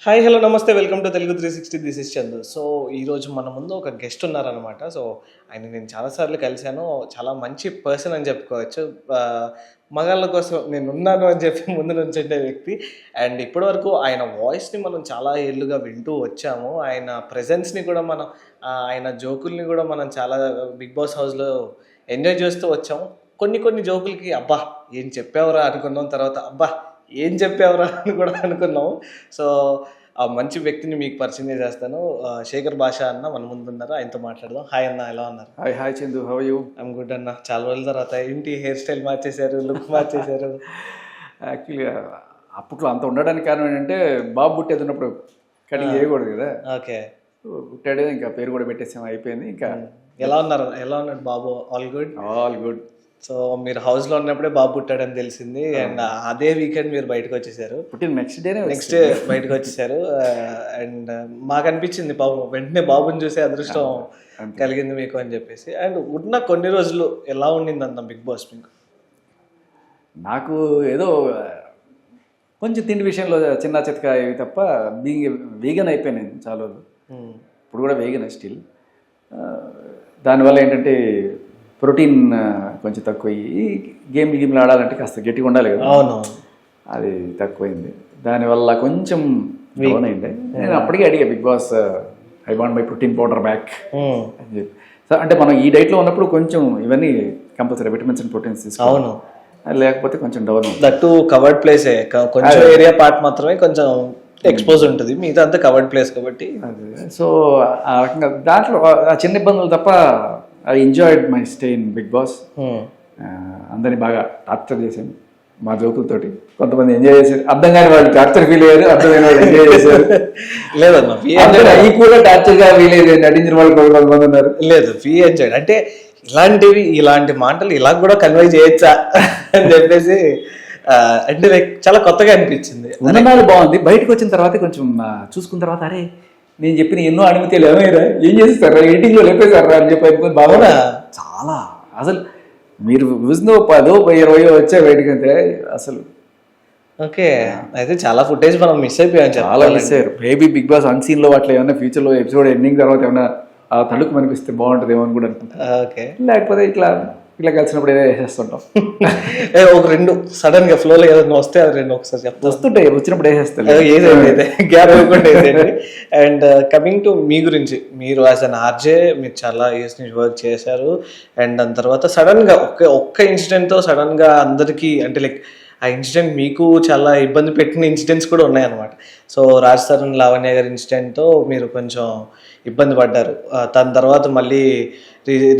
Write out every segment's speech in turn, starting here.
Hi hello నమస్తే welcome to Telugu 360 this is Chandu. So ఈరోజు మన ముందు ఒక గెస్ట్ ఉన్నారనమాట. సో ఆయన నేను చాలాసార్లు కలిశాను. చాలా మంచి పర్సన్ అని చెప్పుకోవచ్చు. మగాళ్ళ కోసం నేను ఉన్నాను అని చెప్పి ముందు నుంచి ఉండే వ్యక్తి. అండ్ ఇప్పటివరకు ఆయన వాయిస్ని మనం చాలా ఏళ్ళుగా వింటూ వచ్చాము. ఆయన ప్రెజెన్స్ని కూడా మనం ఆయన జోకుల్ని కూడా మనం చాలా బిగ్ బాస్ హౌస్లో ఎంజాయ్ చేస్తూ వచ్చాము. కొన్ని జోకులకి అబ్బా ఏం చెప్పావురా అనుకున్నాం, తర్వాత అబ్బా ఏం చెప్పావురా అని కూడా అనుకున్నాము. సో ఆ మంచి వ్యక్తిని మీకు పరిచయం చేస్తాను. శేఖర్ భాష అన్న మన ముందు ఉన్నారు, ఆయనతో మాట్లాడదాం. హాయ్ అన్న, ఎలా ఉన్నారు? Hi Chandu, how are you? I'm good అన్న. చాలా రోజుల తర్వాత ఏంటి హెయిర్ స్టైల్ మార్చేశారు, లుక్ మార్చేశారు? యాక్చువల్గా అప్పట్లో అంత ఉండడానికి కారణం ఏంటంటే బాబు పుట్టేది ఉన్నప్పుడు కటింగ్ చేయకూడదు కదా. ఓకే, పుట్టాడే ఇంకా పేరు కూడా పెట్టేసాం, అయిపోయింది. ఇంకా ఎలా ఉన్నాడు బాబు? All good. All good. So మీరు హౌస్లో ఉన్నప్పుడే బాబు పుట్టాడని తెలిసింది. అండ్ అదే వీకెండ్ మీరు బయటకు వచ్చేసారు. పుట్టిన నెక్స్ట్ డే బయటకు వచ్చేసారు. అండ్ మాకు అనిపించింది బాబు వెంటనే బాబుని చూసే అదృష్టం కలిగింది మీకు అని చెప్పేసి. అండ్ ఉన్న కొన్ని రోజులు ఎలా ఉండింది అంత బిగ్ బాస్ మీకు? నాకు ఏదో కొంచెం తిండి విషయంలో చిన్న చితక ఇవి తప్ప వీగన్ అయిపోయాను చాలా రోజులు. ఇప్పుడు కూడా వేగన్ స్టిల్. దానివల్ల ఏంటంటే ప్రోటీన్ కొంచెం తక్కువయ్యి గేమ్లు ఆడాలంటే కాస్త గట్టిగా ఉండాలి కదా. అవును, అది తక్కువైంది. దానివల్ల కొంచెం డౌన్ అయింది. నేను అప్పటికే అడిగా Bigg Boss, I want my protein powder back అని చెప్పి. సో అంటే మనం ఈ డైట్లో ఉన్నప్పుడు కొంచెం ఇవన్నీ కంపల్సరీ విటమిన్స్ అండ్ ప్రోటీన్స్ తీసుకోవాలి, లేకపోతే కొంచెం డౌన్ అవుతుంది. దట్టు కవర్డ్ ప్లేసే, కొంచెం ఏరియా పార్ట్ మాత్రమే కొంచెం ఎక్స్పోజ్ ఉంటుంది, మిగతా అంతా కవర్డ్ ప్లేస్ కాబట్టి. సో ఆ రకంగా దాంట్లో ఆ చిన్న ఇబ్బందులు తప్ప I enjoyed my stay in Bigg Boss. అందరినీ బాగా టార్చర్ చేశాను మా జోకులతోటి. కొంతమంది ఎంజాయ్ చేశారు, అర్థం కాని వాళ్ళు టార్చర్ ఫీల్ అయ్యారు, అర్థమైన వాళ్ళు ఎంజాయ్ చేశారు. లేదమ్మా, ఈ కూడా టార్చర్ గా ఫీల్ అయ్యేది నటించిన వాళ్ళు కొంతమంది ఉన్నారు. లేదు, ఫీ ఎంజాయ్ అంటే ఇలాంటి మాటలు ఇలా కూడా కన్వే చేయొచ్చా అని చెప్పేసి అంటే లైక్ చాలా కొత్తగా అనిపించింది. ఉన్ననాలు బాగుంది, బయటకు వచ్చిన తర్వాత కొంచెం చూసుకున్న తర్వాత అరే నేను చెప్పిన ఎన్నో అనుమతులు ఏమైనా ఏం చేస్తారా, ఎయిటింగ్లో లేపేశారా అని చెప్పి అనుకుని బాగా చాలా అసలు మీరు చూసిన 10 20 వచ్చా బయటకంటే అసలు. ఓకే, అయితే చాలా ఫుటేజ్ మనం మిస్ అయిపోయాం, చాలా మిస్ అయ్యారు. మేబీ బిగ్ బాస్ అన్సీన్లో అట్లా ఏమన్నా ఫ్యూచర్లో ఎపిసోడ్ ఎండింగ్ తర్వాత ఏమన్నా ఆ తలుపు కనిపిస్తే బాగుంటుందేమో అని కూడా అనుకుంటా. ఓకే, లేకపోతే లేకపోతే ఇట్లా కలిసినప్పుడు ఏదో వేసేస్తుంటాం. ఒక రెండు సడన్ గా ఫ్లోలో ఏదైనా వస్తే అది రెండు ఒకసారి చెప్తా వస్తుంటాయి, వచ్చినప్పుడు వేసేస్తాను, ఏదైతే గ్యాప్ ఇవ్వకుండా వేసేయండి. అండ్ కమింగ్ టు మీ గురించి, మీరు యాజ్ అన్ ఆర్జే మీరు చాలా ఇయర్స్ నుంచి వర్క్ చేశారు. అండ్ దాని తర్వాత సడన్ గా ఒక్క ఇన్సిడెంట్ తో సడన్ గా అందరికీ అంటే లైక్ ఆ ఇన్సిడెంట్ మీకు చాలా ఇబ్బంది పెట్టిన ఇన్సిడెంట్స్ కూడా ఉన్నాయన్నమాట. సో రాజ్ తరుణ్ లావణ్య గారి ఇన్సిడెంట్తో మీరు కొంచెం ఇబ్బంది పడ్డారు. దాని తర్వాత మళ్ళీ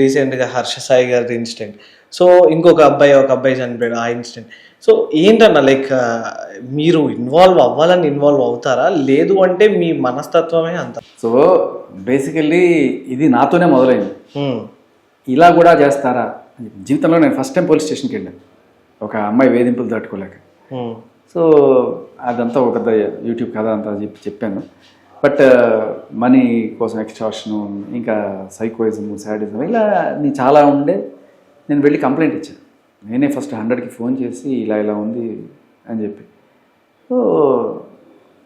రీసెంట్గా హర్ష సాయి గారి ఇన్సిడెంట్. సో ఇంకొక అబ్బాయి చనిపోయాడు ఆ ఇన్సిడెంట్. సో ఏంటన్నా లైక్ మీరు ఇన్వాల్వ్ అవ్వాలని ఇన్వాల్వ్ అవుతారా, లేదు అంటే మీ మనస్తత్వమే అంత? సో బేసికల్లీ ఇది నాతోనే మొదలైంది. ఇలా కూడా చేస్తారా జీవితంలో. నేను ఫస్ట్ టైం పోలీస్ స్టేషన్కి వెళ్ళాను ఒక అమ్మాయి వేధింపులు తట్టుకోలేక. సో అదంతా ఒక యూట్యూబ్ కథ అంతా చెప్పాను. బట్ మనీ కోసం ఎక్స్ట్రాక్షను, ఇంకా సైకోయిజము, శాడిజం ఇలా నేను చాలా ఉండే. నేను వెళ్ళి కంప్లైంట్ ఇచ్చాను. నేనే ఫస్ట్ 100కి ఫోన్ చేసి ఇలా ఉంది అని చెప్పి. సో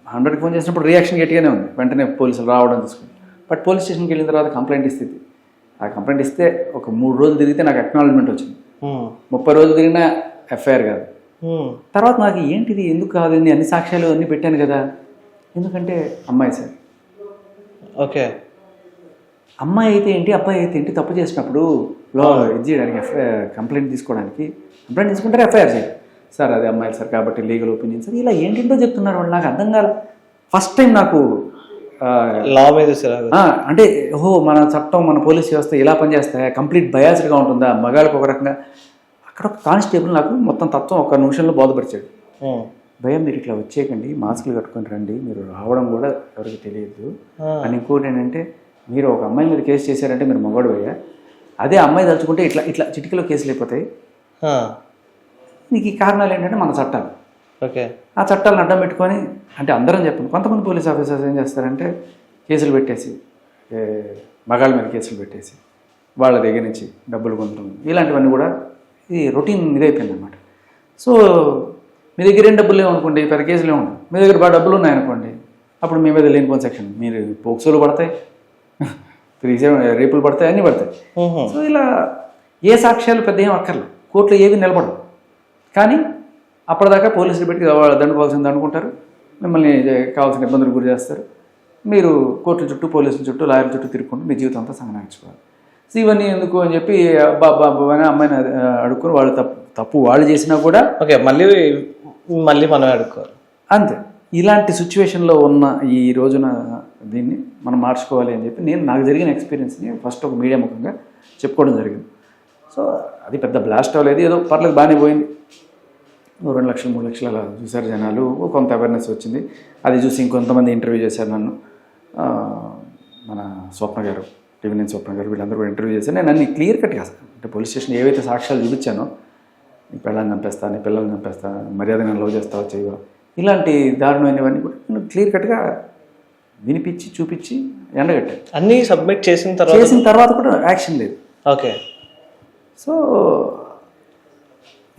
100కి ఫోన్ చేసినప్పుడు రియాక్షన్ గట్టిగానే ఉంది, వెంటనే పోలీసులు రావడం తీసుకుని. బట్ పోలీస్ స్టేషన్కి వెళ్ళిన తర్వాత కంప్లైంట్ ఇస్తే ఒక 3 రోజులు తిరిగితే నాకు అక్నాలజ్మెంట్ వచ్చింది. 30 రోజులు తిరిగినా ఎఫ్ఐఆర్ కాదు. తర్వాత నాకు ఏంటిది, ఎందుకు కాదండి, అన్ని సాక్ష్యాలు అన్నీ పెట్టాను కదా. ఎందుకంటే అమ్మాయి సార్, ఓకే అమ్మాయి అయితే ఏంటి అబ్బాయి అయితే ఏంటి, తప్పు చేసినప్పుడు ఇది చేయడానికి కంప్లైంట్ తీసుకుంటారు, ఎఫ్ఐఆర్ చేయాలి సార్. అది అమ్మాయి సార్ కాబట్టి లీగల్ ఒపీనియన్ సార్, ఇలా ఏంటింటో చెప్తున్నారు వాళ్ళు. నాకు అర్థం కాదు. ఫస్ట్ టైం నాకు లా మీద అంటే మన చట్టం మన పోలీస్ వ్యవస్థ ఇలా పనిచేస్తాయా, కంప్లీట్ బయాస్డ్గా ఉంటుందా, మగాళ్ళకి ఒక రకంగా. అక్కడ ఒక కానిస్టేబుల్ నాకు మొత్తం తత్వం ఒక నిమిషంలో బోధపరిచాడు. భయం మీరు ఇట్లా వచ్చేయకండి, మాస్కులు కట్టుకొని రండి, మీరు రావడం కూడా ఎవరికి తెలియదు అని. ఇంకోటి ఏంటంటే మీరు ఒక అమ్మాయి మీద కేసు చేశారంటే మీరు మగవాడు పోయా, అదే అమ్మాయి తలుచుకుంటే ఇట్లా చిటికలో కేసులు అయిపోతాయి. నీకు ఈ కారణాలు ఏంటంటే మన చట్టాలు. ఓకే, ఆ చట్టాలను అడ్డం పెట్టుకొని అంటే అందరం చెప్పండి. కొంతమంది పోలీస్ ఆఫీసర్స్ ఏం చేస్తారంటే కేసులు పెట్టేసి, మగాళ్ళ మీద కేసులు పెట్టేసి వాళ్ళ దగ్గర నుంచి డబ్బులు పొందడం, ఇలాంటివన్నీ కూడా ఇది రొటీన్ ఇదైపోయింది అనమాట. సో మీ దగ్గర ఏం డబ్బులు లేవనుకోండి, పెద్ద కేసులు ఏమన్నా, మీ దగ్గర బాగా డబ్బులు ఉన్నాయనుకోండి, అప్పుడు మీ మీద లేనిపోయిన సెక్షన్, మీరు పోక్సోలు పడతాయి, 37 రేపులు పడతాయి, అన్నీ పడతాయి. సో ఇలా ఏ సాక్ష్యాలు పెద్ద ఏం అక్కర్లేదు, కోర్టులో ఏవి నిలబడవు. కానీ అప్పటిదాకా పోలీసులు పెట్టి దండుకోవాల్సింది అనుకుంటారు, మిమ్మల్ని కావాల్సిన ఇబ్బందులు గురి చేస్తారు. మీరు కోర్టుల చుట్టూ, పోలీసుల చుట్టూ, లాయర్ల చుట్టూ తిరుగుకుంటూ మీ జీవితం అంతా సంగనాయించుకోవాలి. సో ఇవన్నీ ఎందుకు అని చెప్పి బాబా అని అమ్మాయిని అడుక్కుని వాళ్ళు తప్పు వాళ్ళు చేసినా కూడా ఓకే మళ్ళీ మనం అడుక్కోవాలి అంతే. ఇలాంటి సిచ్యువేషన్లో ఉన్న ఈ రోజున దీన్ని మనం మార్చుకోవాలి అని చెప్పి నాకు జరిగిన ఎక్స్పీరియన్స్ని ఫస్ట్ ఒక మీడియా ముఖంగా చెప్పుకోవడం జరిగింది. సో అది పెద్ద బ్లాస్ట్ అవ్వలేదు, ఏదో పర్లేదు బాగానే పోయింది. 2 లక్షలు 3 లక్షలు అలా చూశారు జనాలు, కొంత అవేర్నెస్ వచ్చింది. అది చూసి ఇంకొంతమంది ఇంటర్వ్యూ చేశారు నన్ను, మన స్వప్న గారు, టీవీ స్వప్న గారు, వీళ్ళందరూ కూడా ఇంటర్వ్యూ చేశారు. నేను అన్ని క్లియర్ కట్గా, అంటే పోలీస్ స్టేషన్ ఏవైతే సాక్ష్యాలు చూపించానో, నీ పిల్లల్ని చంపేస్తాను, నీ పిల్లల్ని చంపేస్తాను, మర్యాద నేను లవ్ చేస్తావా చేయవా, ఇలాంటి దారుణమైనవన్నీ కూడా నేను క్లియర్ కట్గా వినిపించి చూపించి ఎండగట్టాను. అన్నీ సబ్మిట్ చేసిన తర్వాత కూడా యాక్షన్ లేదు. ఓకే. సో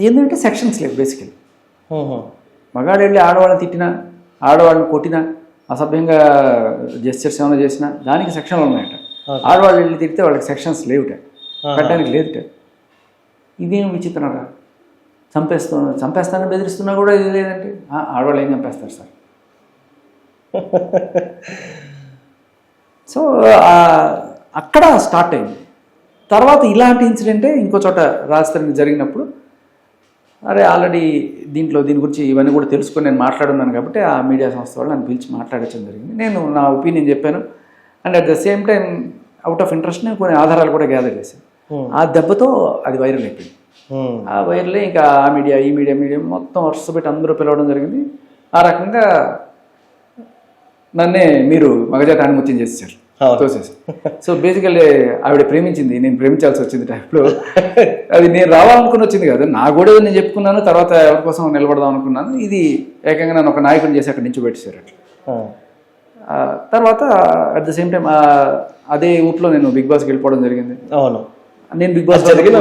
ఏంటంటే సెక్షన్స్ లేవు బేసికలీ. మగాడు వెళ్ళి ఆడవాళ్ళని తిట్టినా, ఆడవాళ్ళని కొట్టినా, అసభ్యంగా జెస్చర్స్ ఏమైనా చేసినా దానికి సెక్షన్లు ఉన్నాయట. ఆడవాళ్ళు వెళ్ళి తిడితే వాళ్ళకి సెక్షన్స్ లేవుట, కట్టడానికి లేదుట. ఇదేం విచిత్రరా, చంపేస్తానని బెదిరిస్తున్నా కూడా ఇది లేదంటే ఆడవాళ్ళు ఏం చంపేస్తారు సార్. సో అక్కడ స్టార్ట్ అయింది. తర్వాత ఇలాంటి ఇన్సిడెంటే ఇంకో చోట రాజస్థాన్ జరిగినప్పుడు, అరే ఆల్రెడీ దీని గురించి ఇవన్నీ కూడా తెలుసుకొని నేను మాట్లాడున్నాను కాబట్టి ఆ మీడియా సంస్థ వాళ్ళు నన్ను పిలిచి మాట్లాడించడం జరిగింది. నేను నా ఒపీనియన్ చెప్పాను. And at the same time out of interest నేను కొన్ని ఆధారాలు కూడా గ్యాదర్ చేశాను. ఆ దెబ్బతో అది వైరల్ అయిపోయింది. ఆ వైరల్ ఇంకా ఆ మీడియా, ఈ మీడియా మొత్తం వరుస పెట్టి అందరూ పిలవడం జరిగింది. ఆ రకంగా నన్నే మీరు మగజాతి ఆణిముత్యం చేసేసారు, తోసేసి. సో బేసికల్లీ ఆవిడ ప్రేమించింది, నేను ప్రేమించాల్సి వచ్చింది టైంలో. అది నేను రావాలనుకుని వచ్చింది కదా, నా కూడా నేను చెప్పుకున్నాను, తర్వాత ఎవరి కోసం నిలబడదాం అనుకున్నాను. ఇది ఏకంగా నన్ను ఒక నాయకుడిని చేసి అక్కడి నుంచి పెట్టేశారు అట్లా. తర్వాత అట్ ద సేమ్ టైం అదే ఊట్లో నేను బిగ్ బాస్కి వెళ్ళిపోవడం జరిగింది. అవును, నేను బిగ్ బాస్ జరిగిన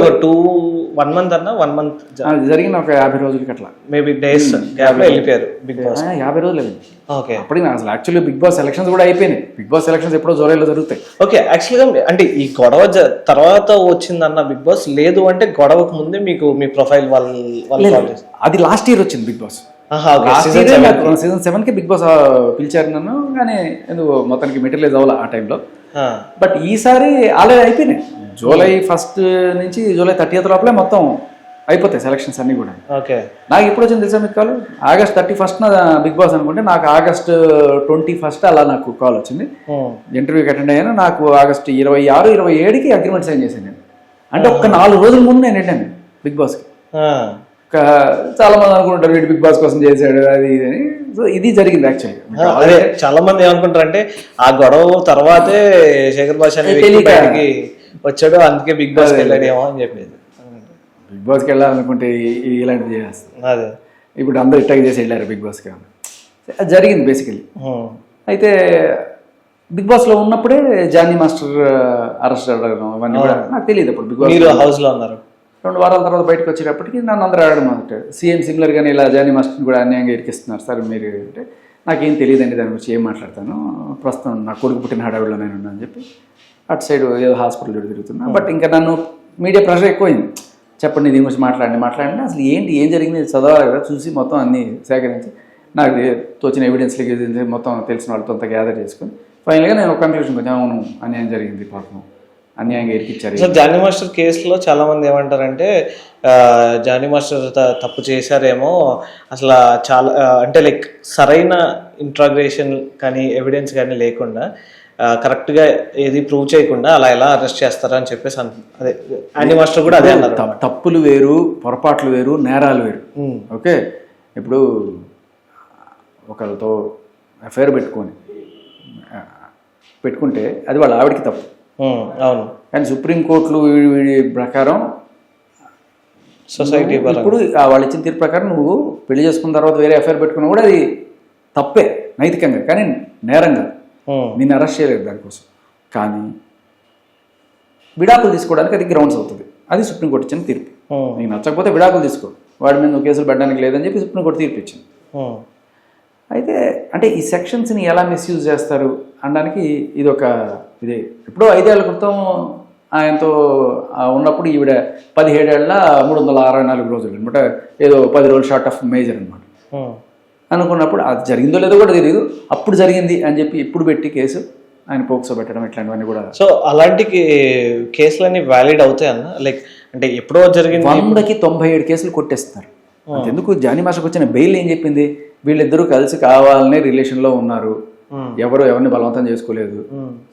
1 మంత్ అన్నా 1 మంత్ జరిగిన ఒక 50 రోజులకి అట్లా మేబీ డేస్ గ్యాప్లో వెళ్ళిపోయారు బిగ్ బాస్. 50 రోజులు అయింది. ఓకే. అప్పటికి అసలు యాక్చువల్లీ బిగ్ బాస్ ఎలక్షన్స్ కూడా అయిపోయినాయి. బిగ్ బాస్ ఎలక్షన్స్ ఎప్పుడో జూలైలో జరుగుతాయి. ఓకే. యాక్చువల్గా అంటే ఈ గొడవ తర్వాత వచ్చిందన్న బిగ్ బాస్, లేదు అంటే గొడవకు ముందే మీకు మీ ప్రొఫైల్ వాళ్ళు అది లాస్ట్ ఇయర్ వచ్చింది బిగ్ బాస్. సీజన్ 7కి బిగ్ బాస్ పిలిచారు నన్ను, కానీ ఎందుకు మొత్తానికి మెటీరియలైజ్ అవ్వాలి ఆ టైంలో. బట్ ఈసారి ఆల్రెడీ అయిపోయినాయి. జూలై 1 నుంచి జూలై 30 లోపలే మొత్తం అయిపోతాయి సెలక్షన్స్ అన్నీ కూడా. ఓకే. నాకు ఎప్పుడు వచ్చింది తెలుసా మీకు కాల్? ఆగస్ట్ 31న బిగ్ బాస్ అనుకుంటే నాకు ఆగస్ట్ 21 అలా నాకు కాల్ వచ్చింది. ఇంటర్వ్యూకి అటెండ్ అయ్యాను. నాకు ఆగస్ట్ 26, 27కి అగ్రిమెంట్ సైన్ చేశాను నేను. అంటే ఒక్క 4 రోజుల ముందు నేను వెళ్ళాను బిగ్ బాస్కి. చాలా మంది అనుకుంటారు వీడు బిగ్ బాస్ కోసం చేశాడు అది ఇది అని. సో ఇది జరిగింది యాక్చువల్గా. అదే చాలా మంది ఏమనుకుంటారు అంటే ఆ గొడవ తర్వాతే శేఖర్ భాష వచ్చాడు, అందుకే బిగ్ బాస్కి వెళ్ళాడేమో అని చెప్పేది. బిగ్ బాస్కి వెళ్ళాలనుకుంటే ఇలాంటివి చేస్తాను. అదే ఇప్పుడు అందరూ ఇట్టాగా చేసి వెళ్ళారు బిగ్ బాస్కి. అది జరిగింది బేసికలీ. అయితే బిగ్ బాస్లో ఉన్నప్పుడే జానీ మాస్టర్ అరెస్ట్ అవ్వడం అవన్నీ కూడా నాకు తెలియదు. అప్పుడు బిగ్ బాస్ హౌస్లో ఉన్నారు. 2 వారాల తర్వాత బయటకు వచ్చేటప్పటికి నన్ను అందరూ అడగడం అన్నట్టు, సీఎం సిమిలర్గానే ఇలా జానీ మాస్టర్ని కూడా అన్యాయంగా ఇరికిస్తున్నారు సార్ మీరు అంటే, నాకేం తెలియదండి దాని గురించి ఏం మాట్లాడతాను, ప్రస్తుతం నా కొడుకు పుట్టిన హడావిడిలో నేను ఉన్నాను అని చెప్పి అటు సైడ్ ఏదో హాస్పిటల్ తిరుగుతున్నా. బట్ ఇంకా నన్ను మీడియా ప్రెషర్ ఎక్కువైంది, చెప్పండి దీని గురించి మాట్లాడండి. అసలు ఏం జరిగింది చదవాలి కదా, చూసి మొత్తం అన్నీ సేకరించి నాకు తోచిన ఎవిడెన్స్ మొత్తం తెలిసిన వాళ్ళతో అంతా గ్యాదర్ చేసుకుని ఫైనల్గా నేను ఒక కన్క్లూషన్ వచ్చాను, అవును అన్యాయం జరిగింది, పాపం అన్యాయంగా ఇరికిచ్చారు. సో జానీ మాస్టర్ కేసులో చాలా మంది ఏమంటారంటే జానీ మాస్టర్ తప్పు చేశారేమో, అసలు చాలా అంటే లైక్ సరైన ఇంట్రాగ్రేషన్ కానీ ఎవిడెన్స్ కానీ లేకుండా కరెక్ట్గా ఏది ప్రూవ్ చేయకుండా అలా ఎలా అరెస్ట్ చేస్తారా అని చెప్పేసి అదే జానీ మాస్టర్ కూడా అదే అన్నారు. తప్పులు వేరు, పొరపాట్లు వేరు, నేరాలు వేరు. ఓకే, ఇప్పుడు ఒకరితో ఎఫ్ఐఆర్ పెట్టుకుంటే అది వాళ్ళ ఆవిడకి తప్పు. అవును, కానీ సుప్రీంకోర్టులు వీడి ప్రకారం సొసైటీ ఇప్పుడు వాళ్ళు ఇచ్చిన తీర్పు ప్రకారం నువ్వు పెళ్లి చేసుకున్న తర్వాత వేరే ఎఫ్ఐఆర్ పెట్టుకున్నా కూడా అది తప్పే నైతికంగా, కానీ నేరంగా నిన్ను అరెస్ట్ చేయలేదు దానికోసం. కానీ విడాకులు తీసుకోవడానికి అది గ్రౌండ్స్ అవుతుంది, అది సుప్రీంకోర్టు ఇచ్చిన తీర్పు. నీకు నచ్చకపోతే విడాకులు తీసుకో, వాడి మీద నువ్వు కేసులు పెట్టడానికి లేదని చెప్పి సుప్రీంకోర్టు తీర్పు ఇచ్చింది. అయితే అంటే ఈ సెక్షన్స్ని ఎలా మిస్యూజ్ చేస్తారు అనడానికి ఇది ఒక ఇది ఎప్పుడో 5 ఏళ్ల క్రితం ఆయనతో ఉన్నప్పుడు ఈవిడ 17 ఏళ్ళ 364 రోజులు అనమాట, ఏదో 10 రోజులు షార్ట్ ఆఫ్ మేజర్ అనమాట అనుకున్నప్పుడు అది జరిగిందో లేదో కూడా తెలియదు. అప్పుడు జరిగింది అని చెప్పి ఇప్పుడు పెట్టి కేసు ఆయన పోక్సో పెట్టడం ఇట్లాంటివన్నీ కూడా. సో అలాంటి కేసులన్నీ వ్యాలిడ్ అవుతాయన్న, లైక్ అంటే ఎప్పుడో జరిగింది 100కి 97 కేసులు కొట్టేస్తున్నారు. ఎందుకు జానీ మాస్టర్కి వచ్చిన బెయిల్ ఏం చెప్పింది, వీళ్ళిద్దరూ కలిసి కావాలనే రిలేషన్లో ఉన్నారు, ఎవరు ఎవరిని బలవంతం చేసుకోలేదు,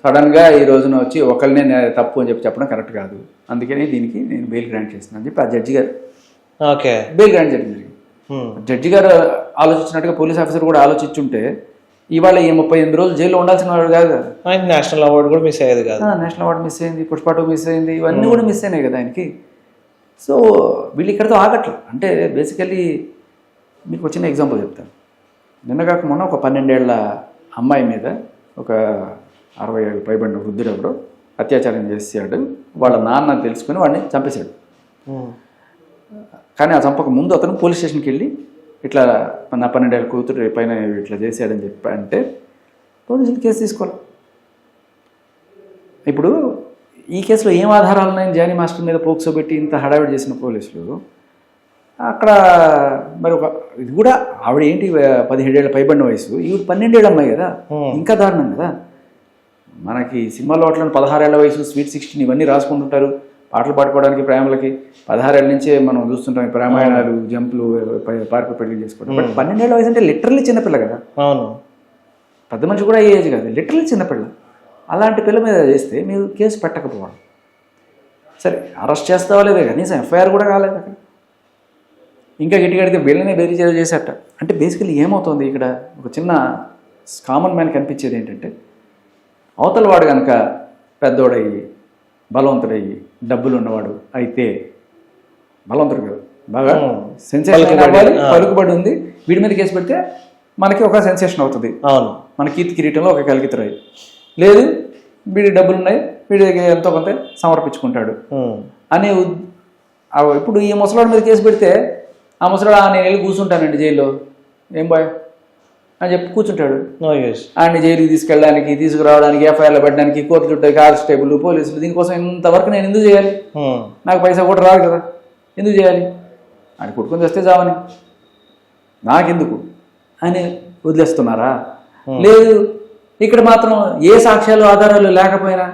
సడన్ గా ఈ రోజున వచ్చి ఒకరినే తప్పు అని చెప్పడం కరెక్ట్ కాదు, అందుకని దీనికి నేను బెయిల్ గ్రాంట్ చేస్తున్నాను అని చెప్పి ఆ జడ్జి గారు బెయిల్ గ్రాంట్ చేయడం జరిగింది. జడ్జి గారు ఆలోచించినట్టుగా పోలీస్ ఆఫీసర్ కూడా ఆలోచించుంటే ఇవాళ ఈ 38 రోజులు జైల్లో ఉండాల్సిన వాడు కాదు కదా. నేషనల్ అవార్డు కూడా మిస్ అయ్యేది కాదు. నేషనల్ అవార్డు మిస్ అయింది, పుష్ప 2 మిస్ అయింది, ఇవన్నీ కూడా మిస్ అయినాయి కదా ఆయనకి. సో వీళ్ళు ఇక్కడతో ఆగట్లేదు. అంటే బేసికల్లీ మీకు వచ్చిన ఎగ్జాంపుల్ చెప్తాను. నిన్న కాక మొన్న ఒక 12 ఏళ్ల అమ్మాయి మీద ఒక 60 ఏళ్ళు పైబడిన వృద్ధుడు ఎవడో అత్యాచారం చేసాడు. వాళ్ళ నాన్న తెలుసుకుని వాడిని చంపేశాడు. కానీ ఆ చంపక ముందు అతను పోలీస్ స్టేషన్కి వెళ్ళి ఇట్లా నా 12 ఏళ్ళ కూతురు పైన ఇట్లా చేశాడని చెప్పి అంటే పోలీసులు కేసు తీసుకోవాలి. ఇప్పుడు ఈ కేసులో ఏం ఆధారాలు ఉన్నాయని జానీ మాస్టర్ మీద పోక్సో పెట్టి ఇంత హడావిడి చేసిన పోలీసులు అక్కడ మరి ఒక ఇది కూడా ఆవిడ ఏంటి 17 ఏళ్ళ పైబడిన వయసు, ఈవిడ 12 ఏళ్ళ అమ్మాయి కదా, ఇంకా దారుణం కదా. మనకి సినిమాలో అట్లా 16 ఏళ్ల వయసు, స్వీట్ 16 ఇవన్నీ రాసుకుంటుంటారు పాటలు పాడుకోవడానికి ప్రేమలకి. 16 ఏళ్ళ నుంచే మనం చూస్తుంటాం ప్రమాణాలు, జంపులు, పార్కు పెళ్లి చేసుకోవడం. బట్ 12 ఏళ్ళ వయసు అంటే లిటరల్లీ చిన్నపిల్ల కదా. అవును, పెద్ద మనిషి కూడా ఏ ఏజ్ కాదు, లిటరల్లీ చిన్నపిల్ల. అలాంటి పిల్ల మీద చేస్తే మీరు కేసు పెట్టకపోవడం, సరే అరెస్ట్ చేస్తావా లేదా, కనీసం ఎఫ్ఐఆర్ కూడా కాలేదు అక్కడ. ఇంకా గట్టిగడితే వీళ్ళనే బెరీ చేసేట. అంటే బేసికలీ ఏమవుతుంది ఇక్కడ, ఒక చిన్న కామన్ మ్యాన్ కనిపించేది ఏంటంటే అవతల వాడు కనుక పెద్దోడయ్యి బలవంతుడయ్యి డబ్బులు ఉన్నవాడు అయితే, బలవంతుడు కాదు బాగా సెన్సేషన్ అవ్వాలి, పలుకుబడి ఉంది, వీడి మీద కేసు పెడితే మనకి ఒక సెన్సేషన్ అవుతుంది, మన కీర్తి కిరీటంలో ఒక కలిగితురాయి. లేదు వీడి డబ్బులు ఉన్నాయి, వీడి ఎంతో కొంత సమర్పించుకుంటాడు అనే. ఇప్పుడు ఈ ముసలాడి మీద కేసు పెడితే ఆ ముసలాడు నేను వెళ్ళి కూర్చుంటానండి జైల్లో, ఏం బాయ్ అని చెప్పి కూర్చుంటాడు. ఆయన జైలుకి తీసుకెళ్ళడానికి, తీసుకురావడానికి, ఎఫ్ఐఆర్లో పెట్టడానికి, కోర్టు చుట్టూ కానిస్టేబుల్, పోలీసులు, దీనికోసం ఇంతవరకు నేను ఎందుకు చేయాలి, నాకు పైసా కూడా రాదు కదా, ఎందుకు చేయాలి, ఆయన కొట్టుకొని వస్తే చావని నాకెందుకు అని వదిలేస్తున్నారా? లేదు ఇక్కడ మాత్రం ఏ సాక్ష్యాలు ఆధారాలు లేకపోయినా,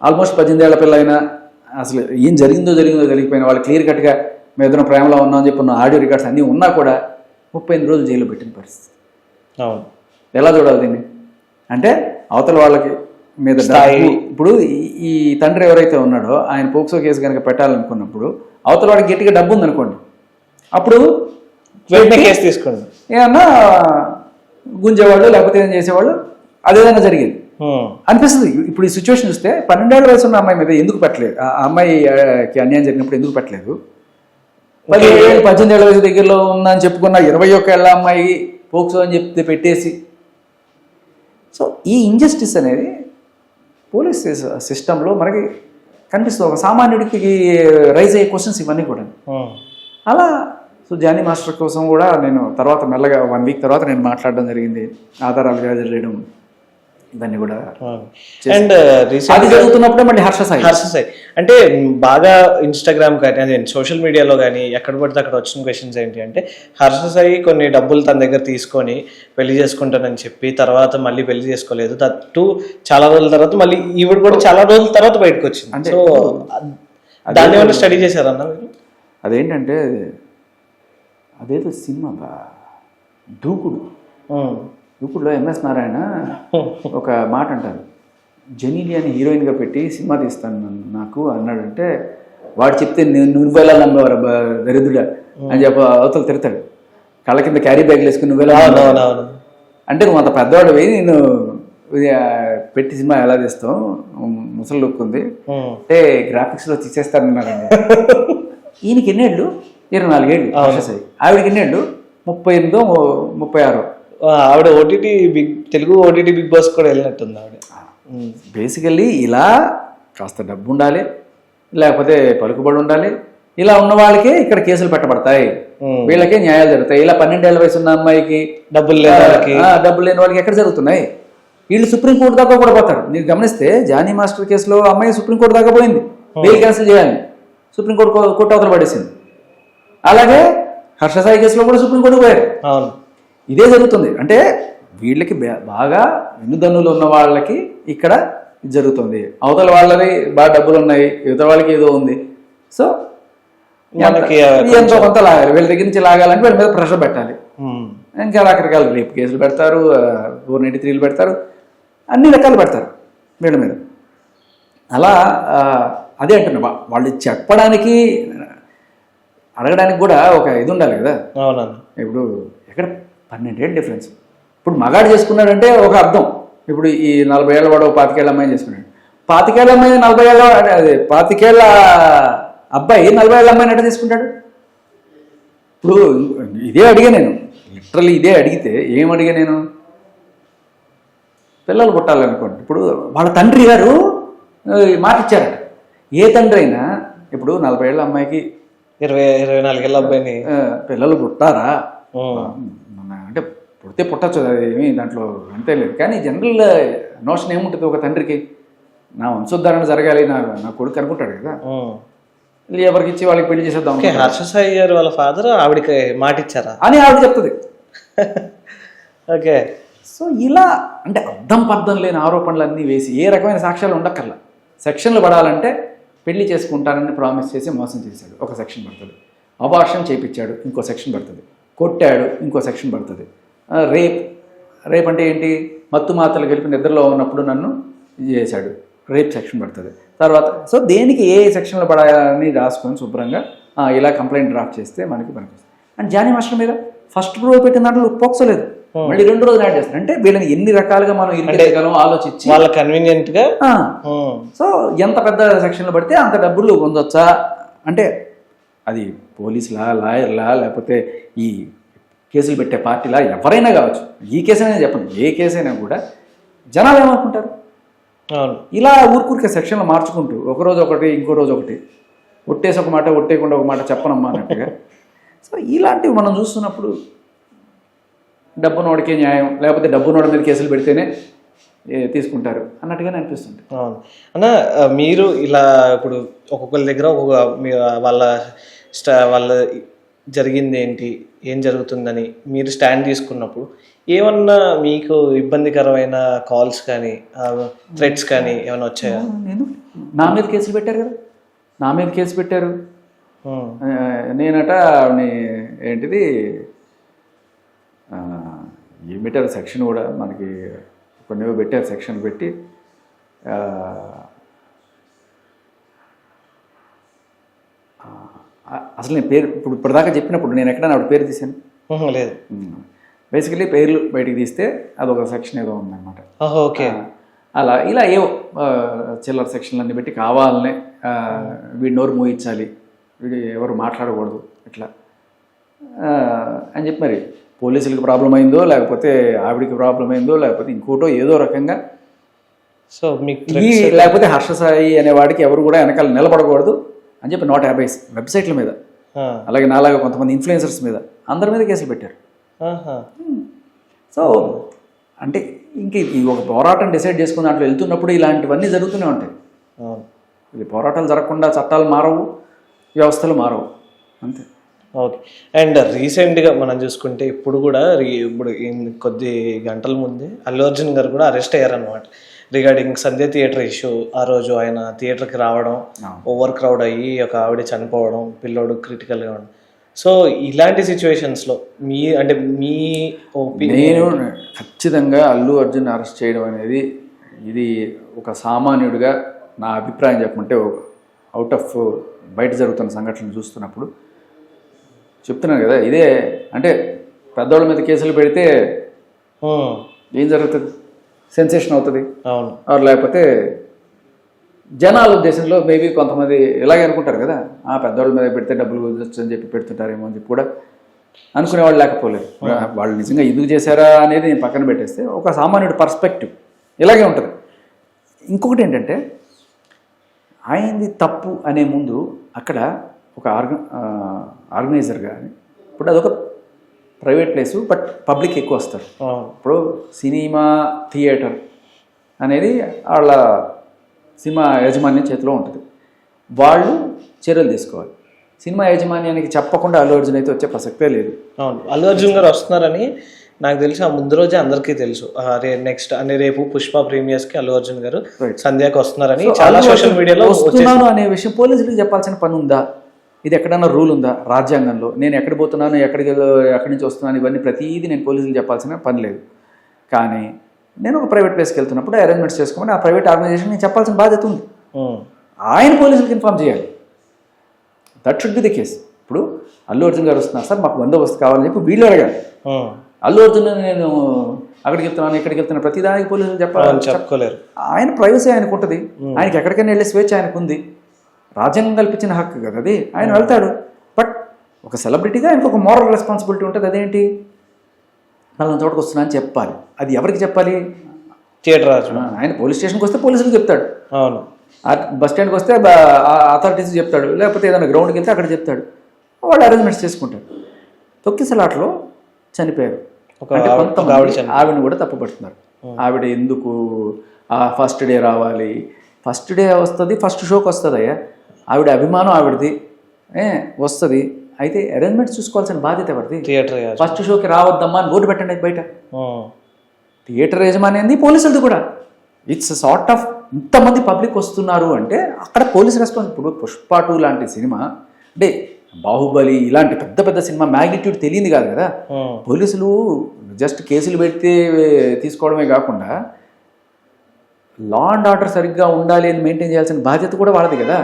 ఆల్మోస్ట్ 18 ఏళ్ల పిల్ల అయినా, అసలు ఏం జరిగిందో తెలియకపోయినా, వాళ్ళు క్లియర్ కట్గా మేము ఇద్దరం ప్రేమలో ఉన్నామని చెప్పిన ఆడియో రికార్డ్స్ అన్నీ ఉన్నా కూడా 38 రోజులు జైల్లో పెట్టిన పరిస్థితి. ఎలా చూడాలి దీన్ని అంటే, అవతల వాళ్ళకి మీద ఇప్పుడు ఈ తండ్రి ఎవరైతే ఉన్నాడో ఆయన పోక్సో కేసు కనుక పెట్టాలనుకున్నప్పుడు అవతల వాడికి గట్టిగా డబ్బు ఉందనుకోండి, అప్పుడు కేసు తీసుకోండి, ఏమన్నా గుంజేవాళ్ళు లేకపోతే ఏం చేసేవాళ్ళు, అదేదైనా జరిగేది అనిపిస్తుంది. ఇప్పుడు ఈ సిచ్యువేషన్ చూస్తే 12 ఏళ్ల వయసు ఉన్న అమ్మాయి మీద ఎందుకు పెట్టలేదు, ఆ అమ్మాయికి అన్యాయం జరిగినప్పుడు ఎందుకు పెట్టలేదు, 18 ఏళ్ల వయసు దగ్గరలో ఉందని చెప్పుకున్న 21 ఏళ్ల అమ్మాయి పోక్సో అని చెప్తే పెట్టేసి. సో ఈ ఇంజస్టిస్ అనేది పోలీస్ సిస్టంలో మనకి కనిపిస్తుంది. ఒక సామాన్యుడికి రైజ్ అయ్యే క్వశ్చన్స్ ఇవన్నీ కూడా అలా. సో జానీ మాస్టర్ కోసం కూడా నేను తర్వాత మెల్లగా 1 వీక్ తర్వాత నేను మాట్లాడడం జరిగింది, ఆధారాలు గ్యాదర్ చేయడం ఇవన్నీ కూడా. అండ్ అది జరుగుతున్నప్పుడే మళ్ళీ హర్ష సాయి అంటే బాగా ఇన్స్టాగ్రామ్ కానీ అదే సోషల్ మీడియాలో కానీ ఎక్కడ పడితే అక్కడ వచ్చిన క్వశ్చన్స్ ఏంటి అంటే, హర్ష సాయి కొన్ని డబ్బులు తన దగ్గర తీసుకొని పెళ్లి చేసుకుంటానని చెప్పి తర్వాత మళ్ళీ పెళ్లి చేసుకోలేదు, దట్టు చాలా రోజుల తర్వాత, మళ్ళీ ఈవిడ కూడా చాలా రోజుల తర్వాత బయటకు వచ్చింది. అంటే సో దాన్ని ఏమైనా స్టడీ చేశారన్న మీరు? అదేంటంటే అదేదో సినిమా దూకుడులో ఎంఎస్ నారాయణ ఒక మాట అంటారు, జెనీలి అని హీరోయిన్గా పెట్టి సినిమా తీస్తాను నాకు అన్నాడంటే, వాడు చెప్తే నువ్వెలా నమ్మేవారు దరిద్రుడా అని చెప్పి అవతల తిడతాడు, కళ్ళ కింద క్యారీ బ్యాగ్లు వేసుకుని నువ్వెలా అంటే నువ్వు అంత పెద్దవాడు పోయి నేను పెట్టి సినిమా ఎలా తీస్తావు, ముసలి లుక్ ఉంది అంటే గ్రాఫిక్స్లో తీసేస్తానన్నారండి. ఈయనకి ఎన్నేళ్ళు? 24 ఏళ్ళు. ఆవిడకి ఎన్నేళ్ళు? 38, 36. ఆవిడ OTT Telugu OTT Bigg Boss కూడా వెళ్ళినట్టుంది ఆవిడ. బేసికల్లీ ఇలా కాస్త డబ్బు ఉండాలి, లేకపోతే పలుకుబడి ఉండాలి, ఇలా ఉన్న వాళ్ళకి ఇక్కడ కేసులు పెట్టబడతాయి, వీళ్ళకే న్యాయాలు జరుగుతాయి. ఇలా 12 ఏళ్ల వయసు ఉన్న అమ్మాయికి డబ్బులు లేని డబ్బులు లేని వాళ్ళకి ఎక్కడ జరుగుతున్నాయి? వీళ్ళు సుప్రీంకోర్టు దాకా కూడా పోతారు. మీరు గమనిస్తే జానీ మాస్టర్ కేసులో అమ్మాయి సుప్రీంకోర్టు దాకా పోయింది, బెయిల్ క్యాన్సిల్ చేయాలి, సుప్రీంకోర్టు అవతల పడేసింది. అలాగే హర్ష సాయి కేసులో కూడా సుప్రీంకోర్టు పోయారు. అవును, ఇదే జరుగుతుంది. అంటే వీళ్ళకి బాగా వెన్నుదన్నులు ఉన్న వాళ్ళకి ఇక్కడ ఇది జరుగుతుంది, అవతల వాళ్ళని బాగా డబ్బులు ఉన్నాయి, యువతల వాళ్ళకి ఏదో ఉంది. సో ఎంతో కొంత లాగాలి, వీళ్ళ దగ్గర నుంచి లాగాలంటే వీళ్ళ మీద ప్రెషర్ పెట్టాలి. ఇంకా రకరకాల రేపు కేసులు పెడతారు, 493 పెడతారు, అన్ని రకాలు పెడతారు వీళ్ళ మీద. అలా అదే అంటున్నా, వాళ్ళు చెప్పడానికి అడగడానికి కూడా ఒక ఇది ఉండాలి కదా. అవునండి. ఇప్పుడు ఎక్కడ 12 ఏళ్ళు డిఫరెన్స్. ఇప్పుడు మగాడు చేసుకున్నాడంటే ఒక అర్థం. ఇప్పుడు ఈ 40 ఏళ్ళ వాడు 25 ఏళ్ళ అమ్మాయిని చేసుకున్నాడు, 25 ఏళ్ళ అమ్మాయి 40 ఏళ్ళ, అదే 25 ఏళ్ళ అబ్బాయి 40 ఏళ్ళ అమ్మాయిని ఎట్లా తీసుకుంటాడు? ఇప్పుడు ఇదే అడిగా నేను, లిటరల్లీ ఇదే అడిగితే ఏం అడిగా నేను, పిల్లలు పుట్టాలనుకోండి. ఇప్పుడు వాళ్ళ తండ్రి గారు మాట ఇచ్చారట. ఏ తండ్రి అయినా ఇప్పుడు 40 ఏళ్ళ అమ్మాయికి 24 ఏళ్ళ అబ్బాయిని పిల్లలు పుట్టారా అంటే పుడితే పుట్టచ్చు, అది ఏమీ దాంట్లో అంతే లేదు. కానీ జనరల్ నోషన్ ఏముంటుంది ఒక తండ్రికి, నా వంశోద్ధరణ జరగాలి, నా కొడుకు అనుకుంటాడు కదా, ఎవరికి ఇచ్చి వాళ్ళకి పెళ్లి చేసేద్దాం. హర్ష సాయి గారు వాళ్ళ ఫాదర్ ఆవిడకి మాట ఇచ్చారా అని ఆవిడ చెప్తుంది. ఓకే. సో ఇలా అంటే అర్థం పర్థం లేని ఆరోపణలన్నీ వేసి ఏ రకమైన సాక్ష్యాలు ఉండక్కర్లా. సెక్షన్లు పడాలంటే పెళ్లి చేసుకుంటానని ప్రామిస్ చేసి మోసం చేశాడు, ఒక సెక్షన్ పడుతుంది. అబార్షన్ చేయించాడు, ఇంకో సెక్షన్ పడుతుంది. కొట్టాడు, ఇంకో సెక్షన్ పడుతుంది. రేప్ అంటే ఏంటి, మత్తు మాతలు కలిపి నిద్రలో ఉన్నప్పుడు నన్ను చేశాడు, రేప్ సెక్షన్ పడుతుంది. తర్వాత సో దేనికి ఏ సెక్షన్లో పడాలని రాసుకొని శుభ్రంగా ఇలా కంప్లైంట్ డ్రాఫ్ట్ చేస్తే మనకి పనికొస్తుంది. అండ్ జానీ మాస్టర్ మీద ఫస్ట్ ప్రూవ్ పెట్టిన దాంట్లో పోక్సలేదు, మళ్ళీ 2 రోజులు యాడ్ చేస్తారు. అంటే వీళ్ళని ఎన్ని రకాలుగా మనం ఇరిగేయగలం ఆలోచించి వాళ్ళ కన్వీనియంట్ గా. సో ఎంత పెద్ద సెక్షన్లు పడితే అంత డబ్బులు పొందొచ్చా అంటే అది పోలీసులా, లాయర్లా, లేకపోతే ఈ కేసులు పెట్టే పార్టీలా, ఎవరైనా కావచ్చు. ఈ కేసైనా చెప్పండి, ఏ కేసైనా కూడా జనాలు ఏమనుకుంటారు, ఇలా ఊరికే సెక్షన్లు మార్చుకుంటూ ఒకరోజు ఒకటి, ఇంకో రోజు ఒకటి, ఒట్టేసి ఒక మాట, ఒట్టేయకుండా ఒక మాట చెప్పనమ్మా అన్నట్టుగా. సో ఇలాంటివి మనం చూస్తున్నప్పుడు డబ్బునోడికే న్యాయం, లేకపోతే డబ్బునోడి మీద కేసులు పెడితేనే తీసుకుంటారు అన్నట్టుగానే అనిపిస్తుంది. అవును అన్న, మీరు ఇలా ఇప్పుడు ఒక్కొక్కరి దగ్గర వాళ్ళ జరిగింది ఏంటి, ఏం జరుగుతుందని మీరు స్టాండ్ తీసుకున్నప్పుడు ఏమన్నా మీకు ఇబ్బందికరమైన కాల్స్ కానీ థ్రెట్స్ కానీ ఏమైనా వచ్చాయా? నా మీద కేసులు పెట్టారు కదా, నా మీద కేసు పెట్టారు. నేనట ఏంటిది ఏం పెట్టారు సెక్షన్ కూడా మనకి కొన్ని పెట్టారు, సెక్షన్ పెట్టి అసలు నేను పేరు ఇప్పటిదాకా చెప్పినప్పుడు నేను ఎక్కడైనా ఆవిడ పేరు తీశాను? లేదు. బేసికలీ పేర్లు బయటికి తీస్తే అదొక సెక్షన్ ఏదో ఉందన్నమాట. ఓకే. అలా ఇలా ఏవో చిల్లర సెక్షన్లు అన్నీ పెట్టి కావాలనే వీడి నోరు మోయించాలి, వీడు ఎవరు మాట్లాడకూడదు ఇట్లా అని చెప్పి మరి పోలీసులకు ప్రాబ్లం అయిందో, లేకపోతే ఆవిడికి ప్రాబ్లం అయిందో, లేకపోతే ఇంకోటో ఏదో రకంగా. సో మీకు లేకపోతే హర్ష సాయి అనేవాడికి ఎవరు కూడా వెనకాల నిలబడకూడదు అని చెప్పి 150 వెబ్సైట్ల మీద, అలాగే నాలాగా కొంతమంది ఇన్ఫ్లుయెన్సర్స్ మీద, అందరి మీద కేసులు పెట్టారు. సో అంటే ఇంక ఈ ఒక పోరాటం డిసైడ్ చేసుకుని దాంట్లో వెళ్తున్నప్పుడు ఇలాంటివన్నీ జరుగుతూనే ఉంటాయి. ఇది పోరాటాలు జరగకుండా చట్టాలు మారవు, వ్యవస్థలు మారవు, అంతే. ఓకే. అండ్ రీసెంట్గా మనం చూసుకుంటే ఇప్పుడు కూడా ఇప్పుడు కొద్ది గంటల ముందే అల్లు అర్జున్ గారు కూడా అరెస్ట్ అయ్యారనమాట రిగార్డింగ్ సంధ్య థియేటర్ ఇష్యూ. ఆ రోజు ఆయన థియేటర్కి రావడం, ఓవర్ క్రౌడ్ అయ్యి ఒక ఆవిడ చనిపోవడం, పిల్లోడు క్రిటికల్గా ఉండడం. సో ఇలాంటి సిచ్యువేషన్స్లో మీ నేను ఖచ్చితంగా అల్లు అర్జున్ అరెస్ట్ చేయడం అనేది ఇది ఒక సామాన్యుడిగా నా అభిప్రాయం చెప్పమంటే అవుట్ ఆఫ్ బయట జరుగుతున్న సంఘటనలు చూస్తున్నప్పుడు చెప్తున్నాను కదా, ఇదే అంటే పెద్దవాళ్ళ మీద కేసులు పెడితే ఏం జరుగుతుంది, సెన్సేషన్ అవుతుంది. అవును. లేకపోతే జనాల ఉద్దేశంలో మేబీ కొంతమంది ఇలాగే అనుకుంటారు కదా, పెద్దవాళ్ళ మీద పెడితే డబ్బులు కుదరచ్చు అని చెప్పి పెడుతుంటారేమో అని చెప్పి కూడా అనుకునేవాళ్ళు లేకపోలేదు. వాళ్ళు నిజంగా ఎందుకు చేశారా అనేది నేను పక్కన పెట్టేస్తే ఒక సామాన్యుడి పర్స్పెక్టివ్ ఇలాగే ఉంటుంది. ఇంకొకటి ఏంటంటే ఆయనది తప్పు అనే ముందు అక్కడ ఒక ఆర్గనైజర్ కానీ ఇప్పుడు అదొక ప్రైవేట్ ప్లేసు, బట్ పబ్లిక్ ఎక్కువ వస్తారు. ఇప్పుడు సినిమా థియేటర్ అనేది వాళ్ళ సినిమా యాజమాన్యం చేతిలో ఉంటుంది. వాళ్ళు చర్యలు తీసుకోవాలి. సినిమా యాజమాన్యానికి చెప్పకుండా అల్లు అర్జున్ అయితే వచ్చే ప్రసక్తే లేదు. అవును, అల్లు అర్జున్ గారు వస్తున్నారని నాకు తెలిసి ఆ ముందు రోజే అందరికీ తెలుసు. నెక్స్ట్ అని రేపు పుష్ప ప్రీమియర్స్ కి అల్లు అర్జున్ గారు సంధ్యాకి వస్తున్నారని చాలా సోషల్ మీడియాలో వస్తున్నాను అనే విషయం పోలీసులకు చెప్పాల్సిన పని ఉందా? ఇది ఎక్కడన్నా రూల్ ఉందా రాజ్యాంగంలో? నేను ఎక్కడ పోతున్నాను, ఎక్కడి నుంచి వస్తున్నాను, ఇవన్నీ ప్రతిదీ నేను పోలీసులకు చెప్పాల్సిన పని లేదు. కానీ నేను ఒక ప్రైవేట్ ప్లేస్కి వెళ్తున్నప్పుడు అరేంజ్మెంట్స్ చేసుకోమని ఆ ప్రైవేట్ ఆర్గనైజేషన్ నేను చెప్పాల్సిన బాధ్యత ఉంది. ఆయన పోలీసులకు ఇన్ఫార్మ్ చేయాలి. That should be the case. ఇప్పుడు అల్లు అర్జున్ గారు వస్తున్నారు సార్, మాకు బందోబస్తు కావాలని చెప్పి వీళ్ళు అడగాలి. అల్లు అర్జున్ నేను అక్కడికి వెళ్తున్నాను, ఇక్కడికి వెళ్తున్నాను, ప్రతిదానికి పోలీసులు చెప్పుకోలేరు. ఆయన ప్రైవసీ ఆయనకు ఉంటుంది. ఆయనకి ఎక్కడికైనా వెళ్ళే స్వేచ్ఛ ఆయనకు ఉంది. రాజ్యాంగం కల్పించిన హక్కు కదా అది. ఆయన వెళ్తాడు. బట్ ఒక సెలబ్రిటీగా ఆయనకు ఒక మోరల్ రెస్పాన్సిబిలిటీ ఉంటుంది. అదేంటి, నన్ను చోటుకు వస్తున్నా అని చెప్పాలి. అది ఎవరికి చెప్పాలి? థియేటర్ ఆయన పోలీస్ స్టేషన్కి వస్తే పోలీసులకు చెప్తాడు. అవును. బస్ స్టాండ్కి వస్తే అథారిటీస్ చెప్తాడు. లేకపోతే ఏదైనా గ్రౌండ్కి వెళ్తే అక్కడ చెప్తాడు. వాళ్ళు అరేంజ్మెంట్స్ చేసుకుంటాడు. తొక్కిసలాట్లో చనిపోయారు. ఆవిడని కూడా తప్పుపడుతున్నారు. ఆవిడ ఎందుకు ఫస్ట్ డే రావాలి, ఫస్ట్ డే వస్తుంది, ఫస్ట్ షోకి వస్తుంది. అయ్యా ఆవిడ అభిమానం ఆవిడది వస్తుంది. అయితే అరేంజ్మెంట్స్ చూసుకోవాల్సిన బాధ్యత ఎవరిది? థియేటర్ ఫస్ట్ షోకి రావద్దమ్మా అని బోర్డు పెట్టండి బయట. థియేటర్ యజమాని పోలీసులది కూడా. ఇట్స్ సార్ట్ ఆఫ్ ఇంతమంది పబ్లిక్ వస్తున్నారు అంటే అక్కడ పోలీస్ రెస్పాన్స్. ఇప్పుడు పుష్ప 2 లాంటి సినిమా అంటే బాహుబలి ఇలాంటి పెద్ద పెద్ద సినిమా మ్యాగ్నిట్యూడ్ తెలియదు కాదు కదా. పోలీసులు జస్ట్ కేసులు పెడితే తీసుకోవడమే కాకుండా లా అండ్ ఆర్డర్ సరిగ్గా ఉండాలి అని మెయింటైన్ చేయాల్సిన బాధ్యత కూడా వాళ్ళది కదా.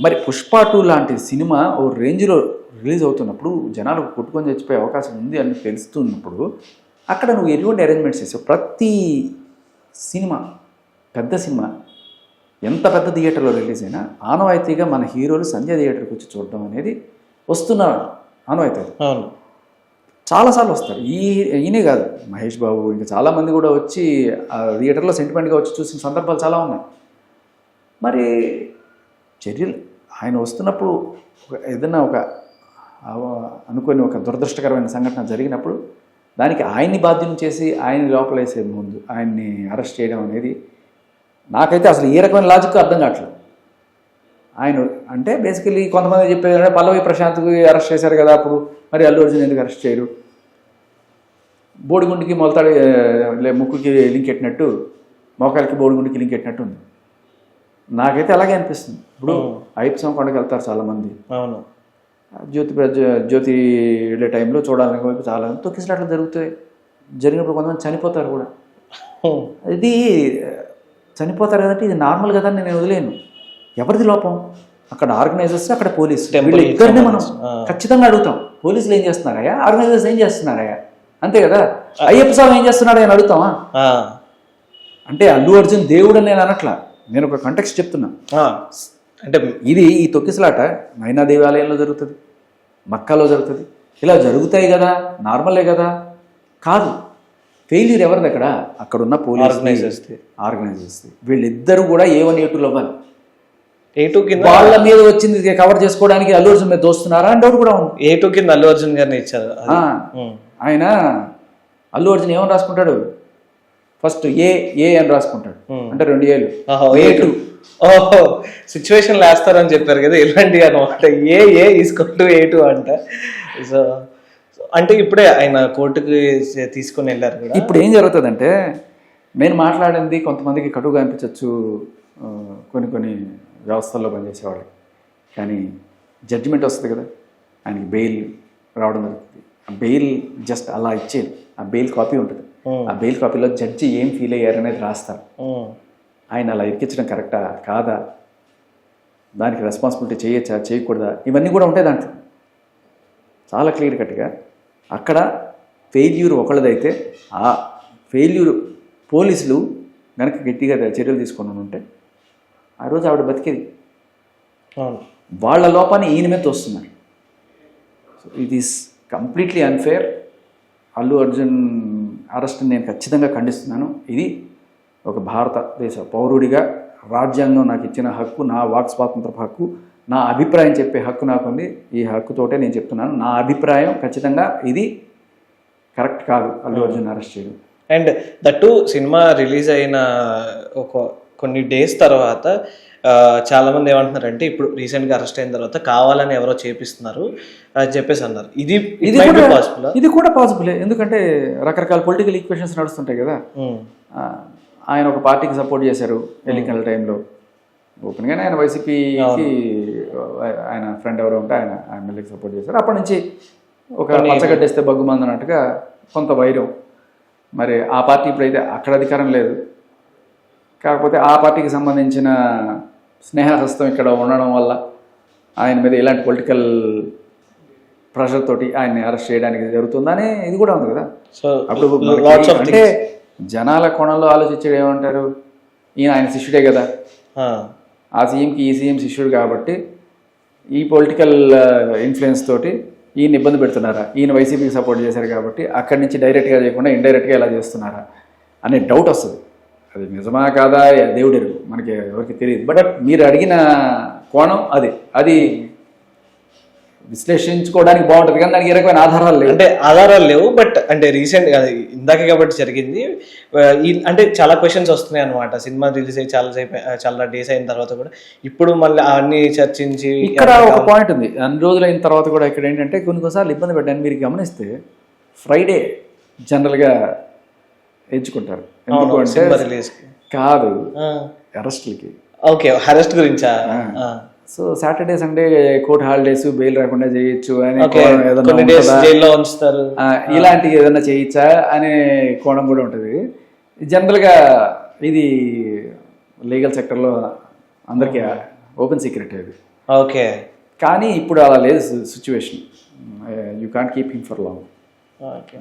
మరి పుష్ప 2 లాంటి సినిమా ఓ రేంజ్లో రిలీజ్ అవుతున్నప్పుడు జనాలకు కొట్టుకొని చచ్చిపోయే అవకాశం ఉంది అని తెలుస్తున్నప్పుడు అక్కడ నువ్వు ఎటువంటి అరేంజ్మెంట్స్ చేసావు? ప్రతి సినిమా పెద్ద సినిమా ఎంత పెద్ద థియేటర్లో రిలీజ్ అయినా ఆనవాయితీగా మన హీరోలు సంధ్య థియేటర్కి వచ్చి చూడడం అనేది వస్తున్నారు. ఆనవాయితీ చాలాసార్లు వస్తారు. ఈయనే కాదు, మహేష్ బాబు ఇంకా చాలామంది కూడా వచ్చి ఆ థియేటర్లో సెంటిమెంట్గా వచ్చి చూసిన సందర్భాలు చాలా ఉన్నాయి. మరి చర్యలు ఆయన వస్తున్నప్పుడు ఏదైనా ఒక అనుకోని ఒక దురదృష్టకరమైన సంఘటన జరిగినప్పుడు దానికి ఆయన్ని బాధ్యం చేసి ఆయన్ని లోపలేసే ముందు ఆయన్ని అరెస్ట్ చేయడం అనేది నాకైతే అసలు ఏ రకమైన లాజిక్ అర్థం కావట్లేదు. ఆయన అంటే బేసికలీ కొంతమంది చెప్పేది పల్లవి ప్రశాంత్కి అరెస్ట్ చేశారు కదా, అప్పుడు మరి అల్లు అర్జున్ ఎందుకు అరెస్ట్ చేయరు? బోడిగుండికి మొలతాడు ముక్కుకి లింక్ పెట్టినట్టు, మోకాలకి బోడిగుండికి లింక్ పెట్టినట్టు ఉంది. నాకైతే అలాగే అనిపిస్తుంది. ఇప్పుడు అయ్యప్ప కొండకి వెళ్తారు చాలామంది. అవును. జ్యోతి వెళ్ళే టైంలో చూడాలని చాలా తొక్కిసలాట్లు జరుగుతాయి. జరిగినప్పుడు కొంతమంది చనిపోతారు కూడా. ఇది చనిపోతారు కదంటే ఇది నార్మల్ కదా అని నేను వదిలేను. ఎవరిది లోపం? అక్కడ ఆర్గనైజర్స్, అక్కడ పోలీసు, ఇద్దరిని మనం ఖచ్చితంగా అడుగుతాం. పోలీసులు ఏం చేస్తున్నారయ్యా, ఆర్గనైజర్స్ ఏం చేస్తున్నారయ్యా, అంతే కదా. అయ్యప్ప స్వామి ఏం చేస్తున్నాడు అని అడుగుతామా? అంటే అల్లు అర్జున్ దేవుడు అని నేను అనట్లా, నేను ఒక కంటెక్స్ట్ చెప్తున్నా. అంటే ఇది ఈ తొక్కిసలాట మైనా దేవాలయంలో జరుగుతుంది, మక్కాలో జరుగుతుంది, ఇలా జరుగుతాయి కదా, నార్మలే కదా. కాదు, ఫెయిల్యూర్ ఎవరిది? అక్కడ ఉన్న పోలీస్ ఆర్గనైజర్స్. వీళ్ళిద్దరూ కూడా A1 A2 అవ్వాలి. A2 కింద వాళ్ళ మీద వచ్చింది కవర్ చేసుకోవడానికి అల్లు అర్జున్ మీద దోస్తున్నారా అని డౌట్ కూడా ఉంది. A2 కింద అల్లు అర్జున్ గారిని ఇచ్చారు. ఆయన అల్లు అర్జున్ ఏమని రాసుకుంటాడు? ఫస్ట్ ఏ అని రాసుకుంటాడు, అంటే 2 ఏలు. A2 సిచ్యువేషన్ వేస్తారని చెప్పారు కదా, ఇలాంటి అనమాట. ఏ ఈస్కొట్టు A2 అంట. సో అంటే ఇప్పుడే ఆయన కోర్టుకి తీసుకొని వెళ్ళారు కదా. ఇప్పుడు ఏం జరుగుతుందంటే, నేను మాట్లాడింది కొంతమందికి కటుగా అనిపించవచ్చు కొన్ని వ్యవస్థల్లో పనిచేసేవాళ్ళు, కానీ జడ్జిమెంట్ వస్తుంది కదా, ఆయనకి బెయిల్ రావడం జరుగుతుంది. ఆ బెయిల్ జస్ట్ అలా ఇచ్చేది, ఆ బెయిల్ కాపీ ఉంటుంది. ఆ బెయిల్ కాపీలో జడ్జి ఏం ఫీల్ అయ్యారు అనేది రాస్తారు. ఆయన అలా ఎక్కించడం కరెక్టా కాదా, దానికి రెస్పాన్సిబిలిటీ చేయొచ్చా చేయకూడదా, ఇవన్నీ కూడా ఉంటాయి దాంట్లో చాలా క్లియర్ కట్గా. అక్కడ ఫెయిల్యూర్ ఒకళ్ళదైతే ఆ ఫెయిల్యూర్ పోలీసులు కనుక గట్టిగా చర్యలు తీసుకొని ఉంటే ఆ రోజు ఆవిడ బతికేది. వాళ్ళ లోపాన్ని ఈయన మీద వస్తున్నారు. So it is completely unfair. Allu Arjun అరెస్ట్ని నేను ఖచ్చితంగా ఖండిస్తున్నాను. ఇది ఒక భారతదేశ పౌరుడిగా రాజ్యాంగం నాకు ఇచ్చిన హక్కు, నా వాక్ స్వాతంత్రపు హక్కు, నా అభిప్రాయం చెప్పే హక్కు నాకుంది. ఈ హక్కుతోటే నేను చెప్తున్నాను. నా అభిప్రాయం ఖచ్చితంగా ఇది కరెక్ట్ కాదు అల్లు అర్జున్ అరెస్ట్ చేయడం. అండ్ దట్టు సినిమా రిలీజ్ అయిన కొన్ని డేస్ తర్వాత చాలామంది ఏమంటున్నారంటే ఇప్పుడు రీసెంట్గా అరెస్ట్ అయిన తర్వాత కావాలని ఎవరో చేపిస్తున్నారు అని చెప్పేసి అన్నారు. ఇది కూడా పాసిబులే. ఎందుకంటే రకరకాల పొలిటికల్ ఈక్వేషన్స్ నడుస్తుంటాయి కదా. ఆయన ఒక పార్టీకి సపోర్ట్ చేశారు ఎన్నికల టైంలో. ఓపెన్గానే ఆయన వైసీపీకి ఆయన ఫ్రెండ్ ఎవరో ఉంటే ఆయన ఎమ్మెల్యేకి సపోర్ట్ చేశారు. అప్పటి నుంచి ఒక పచ్చగడ్డేస్తే బగ్గుమంది అన్నట్టుగా కొంత వైరం. మరి ఆ పార్టీ ఇప్పుడైతే అక్కడ అధికారం లేదు. కాకపోతే ఆ పార్టీకి సంబంధించిన స్నేహహస్తం ఇక్కడ ఉండడం వల్ల ఆయన మీద ఇలాంటి పొలిటికల్ ప్రెషర్ తోటి ఆయన్ని అరెస్ట్ చేయడానికి జరుగుతుందని ఇది కూడా ఉంది కదా. సో అప్పుడు అంటే జనాల కోణంలో ఆలోచించేది ఏమంటారు, ఈయన ఆయన శిష్యుడే కదా, ఆ సీఎంకి ఈ సీఎం శిష్యుడు కాబట్టి ఈ పొలిటికల్ ఇన్ఫ్లుయెన్స్ తోటి ఈయన ఇబ్బంది పెడుతున్నారా, ఈయన వైసీపీకి సపోర్ట్ చేశారు కాబట్టి అక్కడి నుంచి డైరెక్ట్గా చేయకుండా ఇండైరెక్ట్గా ఎలా చేస్తున్నారా అనే డౌట్ వస్తుంది. అది నిజమా కాదా దేవుడు ఎరుగు, మనకి ఎవరికి తెలియదు. బట్ మీరు అడిగిన కోణం అది విశ్లేషించుకోవడానికి బాగుంటుంది, కానీ దానికి ఏ రకమైన ఆధారాలు లేవు. అంటే ఆధారాలు లేవు. బట్ అంటే రీసెంట్గా ఇందాకే కాబట్టి జరిగింది. అంటే చాలా క్వశ్చన్స్ వస్తున్నాయి అనమాట. సినిమా రిలీజ్ అయ్యి చాలా డేస్ అయిన తర్వాత కూడా ఇప్పుడు మళ్ళీ అన్ని చర్చించి ఇక్కడ ఒక పాయింట్ ఉంది. అన్ని రోజులు అయిన తర్వాత కూడా ఇక్కడ ఏంటంటే కొన్నిసార్లు ఇబ్బంది పెట్టాను. మీరు గమనిస్తే ఫ్రైడే జనరల్గా ఎంచుకుంటారు. ఎందుకు అంటే కాదు అరెస్ట్లకి. ఓకే, అరెస్ట్ గురించా? So Saturday Sunday court holidays, bail రాకుండా చేయొచ్చు అని ఉంచుతారు. ఇలాంటివి ఏదైనా చేయొచ్చా అనే కోణం కూడా ఉంటుంది. జనరల్గా ఇది లీగల్ సెక్టర్లో అందరికీ ఓపెన్ సీక్రెట్ అది. ఓకే, కానీ ఇప్పుడు అలా లేదు situation. You can't keep him for long. Okay.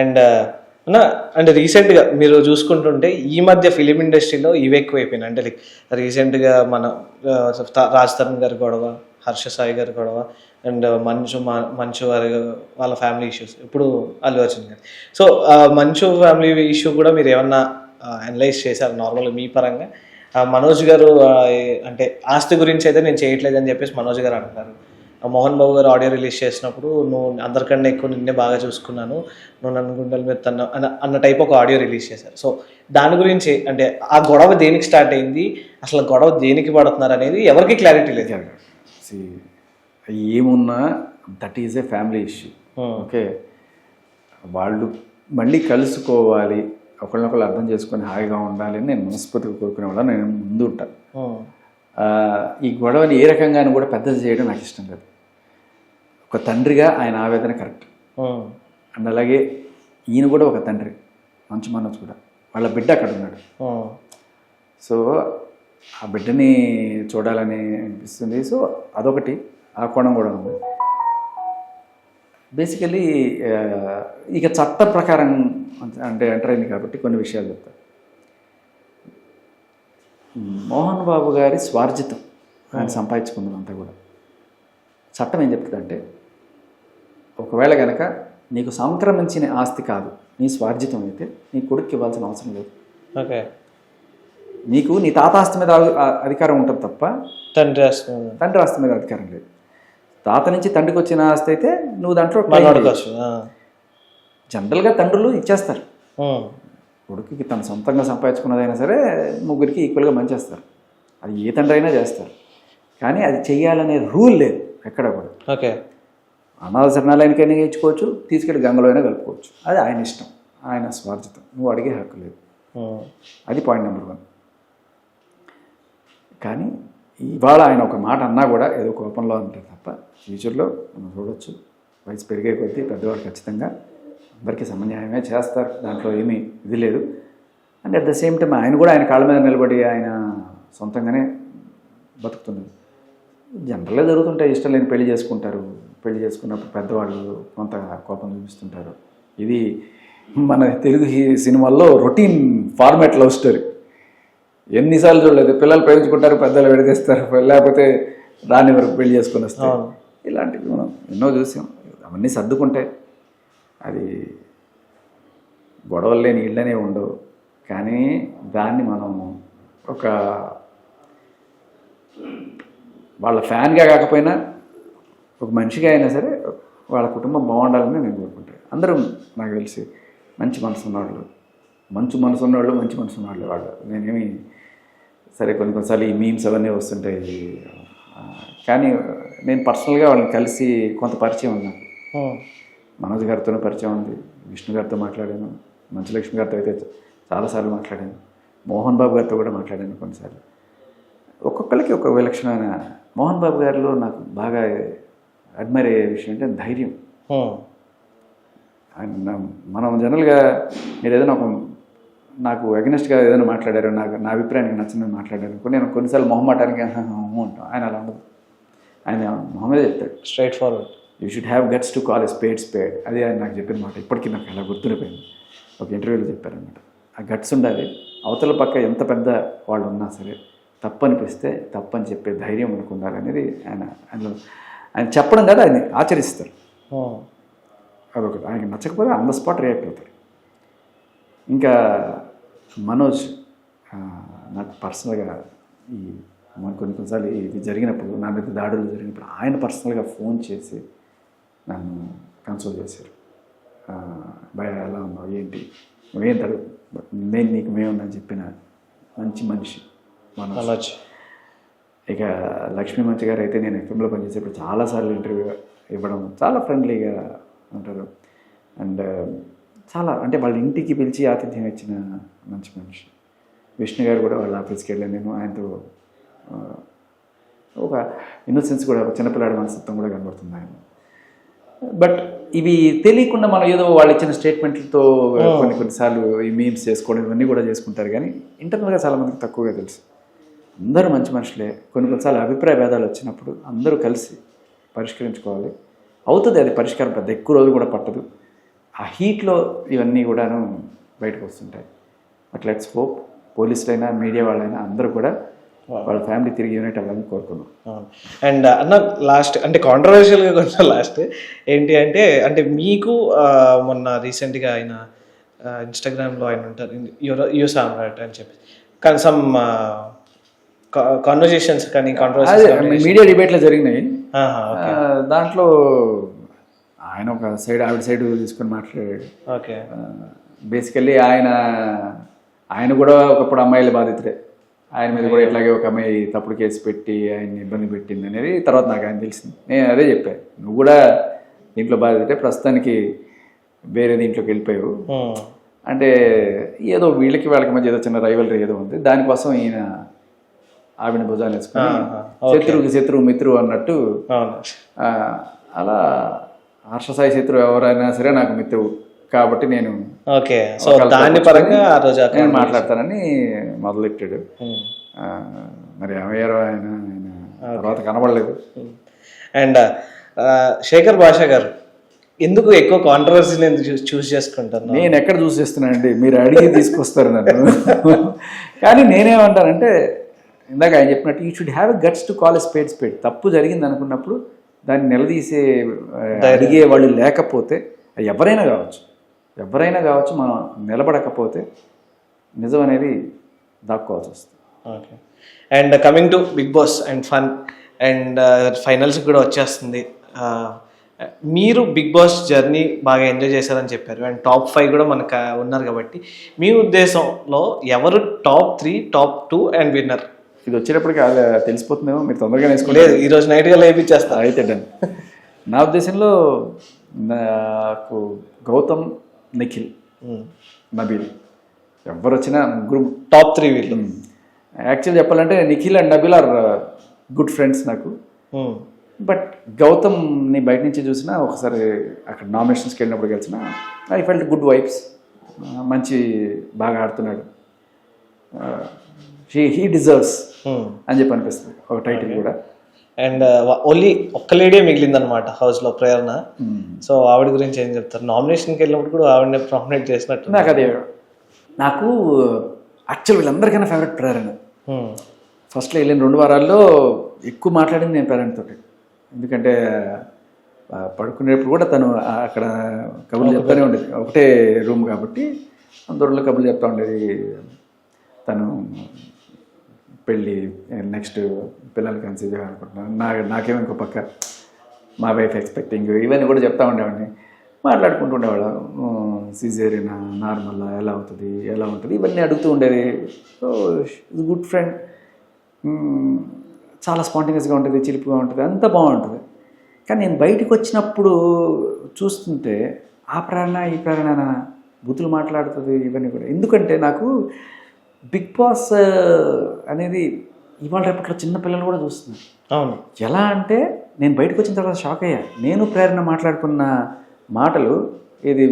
And అంటే రీసెంట్గా మీరు చూసుకుంటుంటే ఈ మధ్య ఫిలిం ఇండస్ట్రీలో ఇవి ఎక్కువైపోయినాయి. అంటే లైక్ రీసెంట్గా మన రాజ్ తరుణ్ గారి గొడవ, హర్ష సాయి గారి గొడవ, అండ్ మంచు వారి వాళ్ళ ఫ్యామిలీ ఇష్యూస్, ఇప్పుడు అల్లు అర్జున్ గారు. సో మంచు ఫ్యామిలీ ఇష్యూ కూడా మీరు ఏమన్నా అనలైజ్ చేశారు నార్మల్గా మీ పరంగా? మనోజ్ గారు అంటే ఆస్తి గురించి అయితే నేను చేయట్లేదని చెప్పేసి మనోజ్ గారు అంటున్నారు. మోహన్ బాబు గారు ఆడియో రిలీజ్ చేసినప్పుడు నువ్వు అందరికన్నా ఎక్కువ నిన్నే బాగా చూసుకున్నాను, నువ్వు నన్ను గుండెల మీద అన్న టైప్ ఒక ఆడియో రిలీజ్ చేశారు. సో దాని గురించి అంటే ఆ గొడవ దేనికి స్టార్ట్ అయింది, అసలు గొడవ దేనికి పడుతున్నారు అనేది ఎవరికి క్లారిటీ లేదు. ఏమున్నా that is a family issue. Okay, వాళ్ళు మళ్ళీ కలుసుకోవాలి, ఒకళ్ళనొకళ్ళు అర్థం చేసుకొని హాయిగా ఉండాలి అని నేను మనస్ఫూర్తిగా కోరుకునే వాళ్ళ నేను ముందు ఉంటాను. ఈ గొడవని ఏ రకంగానూ కూడా పెద్దది చేయడం నాకు ఇష్టం లేదు. ఒక తండ్రిగా ఆయన ఆవేదన కరెక్ట్. అండ్ అలాగే ఈయన కూడా ఒక తండ్రి, మంచు మనోజ్ కూడా వాళ్ళ బిడ్డ అక్కడ ఉన్నాడు. సో ఆ బిడ్డని చూడాలని అనిపిస్తుంది. సో అదొకటి, ఆ కోణం కూడా ఉంది. బేసికలీ ఇక చట్ట ప్రకారం అంటే ఎంటర్ అయింది కాబట్టి కొన్ని విషయాలు చెప్తాను. మోహన్ బాబు గారి స్వార్జితం, ఆయన సంపాదించుకున్నదంతా కూడా చట్టం ఏం చెప్తుందంటే, ఒకవేళ కనుక నీకు సంక్రమించిన ఆస్తి కాదు, నీ స్వార్జితం అయితే నీ కొడుక్కి ఇవ్వాల్సిన అవసరం లేదు. ఓకే, నీకు నీ తాత ఆస్తి మీద అధికారం ఉంటుంది తప్ప తండ్రి ఆస్తి మీద అధికారం లేదు. తాత నుంచి తండ్రికి వచ్చిన ఆస్తి అయితే నువ్వు దాంట్లో జనరల్గా తండ్రులు ఇచ్చేస్తారు. కొడుకుకి తను సొంతంగా సంపాదించుకున్నదైనా సరే ముగ్గురికి ఈక్వల్గా మంచేస్తారు. అది ఏ తండ్రి అయినా చేస్తారు. కానీ అది చెయ్యాలనే రూల్ లేదు ఎక్కడ కూడా. ఓకే, అనాథ శరణాలయానికైనా ఇచ్చుకోవచ్చు, తీసుకెళ్ళి గంగలో అయినా కలుపుకోవచ్చు. అది ఆయన ఇష్టం, ఆయన స్వార్థితం, నువ్వు అడిగే హక్కు లేదు. అది పాయింట్ నెంబర్ 1. కానీ ఇవాళ ఆయన ఒక మాట అన్నా కూడా ఏదో కోపంలో ఉంటారు తప్ప ఫ్యూచర్లో మనం చూడవచ్చు, వయసు పెరిగే కొద్దీ పెద్దవాళ్ళు ఖచ్చితంగా అందరికీ సమన్యాయమే చేస్తారు, దాంట్లో ఏమీ ఇది లేదు. And at the same time ఆయన కూడా ఆయన కాళ్ళ మీద నిలబడి ఆయన సొంతంగానే బతుకుతున్నారు. జనరల్గా జరుగుతుంటాయి, ఇష్టం లేని పెళ్లి చేసుకుంటారు, పెళ్లి చేసుకున్నప్పుడు పెద్దవాళ్ళు కొంత కోపం చూపిస్తుంటారు. ఇది మన తెలుగు సినిమాల్లో రొటీన్ ఫార్మాట్ లవ్ స్టోరీ. ఎన్నిసార్లు చూడలేదు, పిల్లలు ప్రేమించుకుంటారు, పెద్దలు విడదీస్తారు, లేకపోతే రాని వరకు పెళ్లి చేసుకుని వస్తారు. ఇలాంటివి మనం ఎన్నో చూసాం. అవన్నీ సర్దుకుంటే అది గొడవలు లేని ఇళ్ళనే ఉండవు. కానీ దాన్ని మనం ఒక వాళ్ళ ఫ్యాన్గా కాకపోయినా ఒక మనిషిగా అయినా సరే వాళ్ళ కుటుంబం బాగుండాలని నేను కోరుకుంటాను. అందరూ నాకు తెలిసి మంచి మనసు ఉన్నవాళ్ళు, మంచి మనసు ఉన్నవాళ్ళు వాళ్ళు. నేనేమి సరే కొన్నిసార్లు ఈ మీమ్స్ అవన్నీ వస్తుంటాయి, కానీ నేను పర్సనల్గా వాళ్ళని కలిసి కొంత పరిచయం ఉంది. నాకు మనోజ్ గారితోనే పరిచయం ఉంది, విష్ణు గారితో మాట్లాడాను, మంచులక్ష్మి గారితో అయితే చాలాసార్లు మాట్లాడాను, మోహన్ బాబు గారితో కూడా మాట్లాడాను కొన్నిసార్లు. ఒక్కొక్కరికి ఒక విలక్షణమైన మోహన్ బాబు గారిలో నాకు బాగా అడ్మైర్ అయ్యే విషయం అంటే ధైర్యం. మనం జనరల్గా మీరు ఏదైనా నాకు అగెనిస్ట్గా ఏదైనా మాట్లాడారు, నా అభిప్రాయానికి నచ్చిందని మాట్లాడారు, నేను కొన్నిసార్లు మొహమాటానికి అంటాం. ఆయన అలా ఉండదు, ఆయన మొహమ్మదే చెప్తాడు, straight forward. You should have guts to call a spade. అది ఆయన నాకు చెప్పిన మాట ఇప్పటికీ నాకు అలా గుర్తుండిపోయింది. ఒక ఇంటర్వ్యూలో చెప్పారనమాట, ఆ గట్స్ ఉండాలి. అవతల పక్క ఎంత పెద్ద వాళ్ళు ఉన్నా సరే తప్పనిపిస్తే తప్పని చెప్పే ధైర్యం మనకు ఉండాలనేది ఆయన చెప్పడం కాదు, ఆయన ఆచరిస్తారు. అదొకటి. ఆయనకి నచ్చకపోతే ఆన్ ద స్పాట్ రియాక్ట్ అవుతారు. ఇంకా మనోజ్ నాకు పర్సనల్గా కొన్నిసార్లు ఇది జరిగినప్పుడు, నా మీద దాడులు జరిగినప్పుడు ఆయన పర్సనల్గా ఫోన్ చేసి నన్ను కన్సోల్ చేశారు. భయ ఎలా ఉన్నావు, ఏంటి, నువ్వేం తడు, నేను నీకు మేముందని చెప్పిన మంచి మనిషి మనోజ్. ఇక లక్ష్మీ మంచి గారు అయితే నేను ఎఫ్ఎంలో పనిచేసేప్పుడు చాలాసార్లు ఇంటర్వ్యూ ఇవ్వడం, చాలా ఫ్రెండ్లీగా ఉంటారు. అండ్ చాలా అంటే వాళ్ళ ఇంటికి పిలిచి ఆతిథ్యం ఇచ్చిన మంచి మనిషి. విష్ణు గారు కూడా వాళ్ళ ఆఫీస్కి వెళ్ళాను నేను, ఆయనతో ఒక ఇన్నోసెన్స్ కూడా, ఒక చిన్నపిల్లాడి మనస్తత్వం కూడా కనబడుతుంది ఆయన. బట్ ఇవి తెలియకుండా మనం ఏదో వాళ్ళు ఇచ్చిన స్టేట్మెంట్లతో కొన్నిసార్లు ఈ మీమ్స్ చేసుకోవడం ఇవన్నీ కూడా చేసుకుంటారు, కానీ ఇంటర్నల్గా చాలామందికి తక్కువగా తెలుసు. అందరూ మంచి మనుషులే. కొన్నిసార్లు అభిప్రాయ భేదాలు వచ్చినప్పుడు అందరూ కలిసి పరిష్కరించుకోవాలి. అవుతుంది, అది పరిష్కారం పెద్ద ఎక్కువ రోజు కూడా పట్టదు. ఆ హీట్లో ఇవన్నీ కూడాను బయటకు వస్తుంటాయి. బట్ లెట్స్ హోప్ పోలీసులైనా మీడియా వాళ్ళైనా అందరూ కూడా వాళ్ళ ఫ్యామిలీ తిరిగి యూనిట్ అవ్వాలని కోరుకున్నాం. అండ్ అన్న లాస్ట్ అంటే కాంట్రవర్షియల్గా కొంచెం లాస్ట్ ఏంటి అంటే మీకు మొన్న రీసెంట్గా ఆయన ఇన్స్టాగ్రామ్లో ఆయన ఉంటారు యూ సామ్రాట్ అని చెప్పి, కానీ సమ్ కాన్వర్జేషన్స్ కానీ కాంట్రవర్సీ మీడియా డిబేట్లో జరిగినాయి. దాంట్లో ఆయన ఒక సైడ్ ఆవిడ సైడ్ తీసుకొని మాట్లాడాడు. ఓకే. బేసికల్లీ ఆయన కూడా ఒకప్పుడు అమ్మాయిల బాధితుడే. ఆయన మీద కూడా ఇట్లాగే ఒక అమ్మాయి తప్పుడు కేసు పెట్టి ఆయన్ని ఇబ్బంది పెట్టింది అనేది తర్వాత నాకు ఆయన తెలిసింది. నేను అదే చెప్పాను, నువ్వు కూడా దీంట్లో బాధితే ప్రస్తుతానికి వేరే దీంట్లోకి వెళ్ళిపోయావు అంటే ఏదో వీళ్ళకి వాళ్ళకి మధ్య ఏదో చిన్న రైవలరీ ఏదో ఉంది, దానికోసం ఈయన ఆవిడ భుజాన్ని వేసుకుని శత్రువుకి శత్రువు మిత్రువు అన్నట్టు. అలా హర్షసాయి శత్రువు ఎవరైనా సరే నాకు మిత్రువు కాబట్టి నేను నేను మాట్లాడతానని మొదలెట్టాడు. మరి ఏమయ్యారో ఆయన తర్వాత కనబడలేదు. అండ్ శేఖర్ భాష గారు ఎందుకు ఎక్కువ కాంట్రవర్సీని చూస్ చేసుకుంటారు? నేను ఎక్కడ చూస్ చేస్తున్నానండి, మీరు అడిగి తీసుకొస్తారు నన్ను. కానీ నేనేమంటానంటే ఇందాక ఆయన చెప్పినట్టు you should have a guts to call a spade. తప్పు జరిగింది అనుకున్నప్పుడు దాన్ని నిలదీసే అడిగే వాళ్ళు లేకపోతే, ఎవరైనా కావచ్చు మనం నిలబడకపోతే నిజం అనేది దాక్కోవాల్సి వస్తుంది. Okay. And coming to Bigg Boss and fun and finals కూడా వచ్చేస్తుంది. మీరు బిగ్ బాస్ జర్నీ బాగా ఎంజాయ్ చేశారని చెప్పారు, అండ్ టాప్ 5 కూడా మనకు ఉన్నారు కాబట్టి మీ ఉద్దేశంలో ఎవరు టాప్ 3, టాప్ 2 అండ్ విన్నర్? ఇది వచ్చేటప్పటికి తెలిసిపోతుందేమో, మీరు తొందరగా వేసుకోలేదు. ఈరోజు నైట్గా లేపించేస్తా అయితే డన్. నా ఉద్దేశంలో నాకు గౌతమ్, నిఖిల్, నబీల్ ఎవరు వచ్చినా ముగ్గురు టాప్ 3 వీళ్ళు. యాక్చువల్ చెప్పాలంటే Nikhil and Nabeel are good friends నాకు. బట్ గౌతమ్ని బయట నుంచి చూసినా, ఒకసారి అక్కడ నామినేషన్స్కి వెళ్ళినప్పుడు కలిసిన ఐ ఫెల్ట్ గుడ్ వైబ్స్, మంచి బాగా ఆడుతున్నాడు, హీ డిజర్వ్స్ అని చెప్పి అనిపిస్తుంది ఒక టైటిల్ కూడా. అండ్ ఓన్లీ ఒక్క లేడీ మిగిలిందనమాట హౌస్లో, ప్రేరణ. సో ఆవిడ గురించి ఏం చెప్తారు? నామినేషన్కి వెళ్ళినప్పుడు కూడా ఆవిడని ప్రామినేట్ చేసినట్టు నాకు యాక్చువల్ వీళ్ళందరికైనా ఫేవరెట్ ప్రేరణ. ఫస్ట్లో వెళ్ళిన 2 వారాల్లో ఎక్కువ మాట్లాడింది నేను ప్రేరణతో. ఎందుకంటే పడుకునేప్పుడు కూడా తను అక్కడ కబుర్లు చెప్తూనే ఉండేది, ఒకటే రూమ్ కాబట్టి అందరిలో కబుర్లు చెప్తూ ఉండేది. తను పెళ్ళి, నెక్స్ట్ పిల్లలు కన్సీవ్ చేయాలనుకుంటున్నాను, నాకేమో ఇంకో పక్క మా వైఫ్ ఎక్స్పెక్టింగ్, ఇవన్నీ కూడా చెప్తా ఉండేవాడిని. మాట్లాడుకుంటూ ఉండేవాళ్ళం. సిజేరియనా, నార్మల్లా, ఎలా ఉంటుంది ఇవన్నీ అడుగుతూ ఉండేది. సో గుడ్ ఫ్రెండ్, చాలా స్పాంటేనియస్గా ఉంటుంది, చిలిపిగా ఉంటుంది, అంతా బాగుంటుంది. కానీ నేను బయటకు వచ్చినప్పుడు చూస్తుంటే ఆ ప్రేరణ ఈ ప్రేరణ బూతులు మాట్లాడుతుంది ఇవన్నీ కూడా. ఎందుకంటే నాకు బిగ్ బాస్ అనేది ఇవాళ రేపట్లో చిన్నపిల్లలు కూడా చూస్తున్నారు. అవును. ఎలా అంటే నేను బయటకు వచ్చిన తర్వాత షాక్ అయ్యా. నేను ప్రేరణ మాట్లాడుకున్న మాటలు, ఏది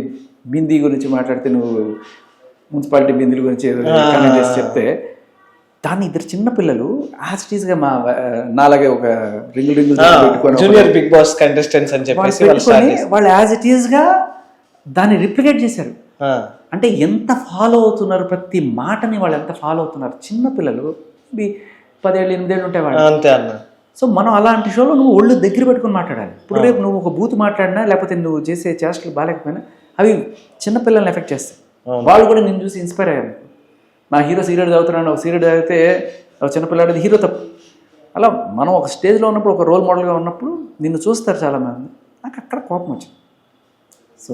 బిందీ గురించి మాట్లాడితే నువ్వు మున్సిపాలిటీ బిందీల గురించి ఏదో కామెంట్ చేసి చెప్తే దాన్ని ఇద్దరు చిన్నపిల్లలు యాజ్ ఇట్ ఈస్గా నాలాగే ఒక రింగులు పెట్టుకొని జూనియర్ బిగ్ బాస్ కంటెస్టెంట్స్ అని చెప్పేసి వాళ్ళు యాజ్ ఇట్ ఈస్గా దాన్ని రిప్లికేట్ చేశారు. అంటే ఎంత ఫాలో అవుతున్నారు, ప్రతి మాటని వాళ్ళు ఎంత ఫాలో అవుతున్నారు. చిన్నపిల్లలు 10 ఏళ్ళు 8 ఏళ్ళు ఉంటాయి వాళ్ళు. అంతే అన్న. సో మనం అలాంటి షోలో నువ్వు ఒళ్ళు దగ్గర పెట్టుకుని మాట్లాడాలి. ఇప్పుడు రేపు నువ్వు ఒక బూత్ మాట్లాడినా లేకపోతే నువ్వు చేసే చేష్టలు బాగాలేకపోయినా అవి చిన్నపిల్లల్ని ఎఫెక్ట్ చేస్తాయి. వాళ్ళు కూడా నేను చూసి ఇన్స్పైర్ అయ్యారు. నా హీరో సీరియడ్ చదువుతున్నాను, ఒక సీరియడ్ చదివితే చిన్నపిల్లాడిది హీరో తప్పు. అలా మనం ఒక స్టేజ్లో ఉన్నప్పుడు, ఒక రోల్ మోడల్గా ఉన్నప్పుడు నిన్ను చూస్తారు చాలామంది. నాకు అక్కడ కోపం వచ్చింది. సో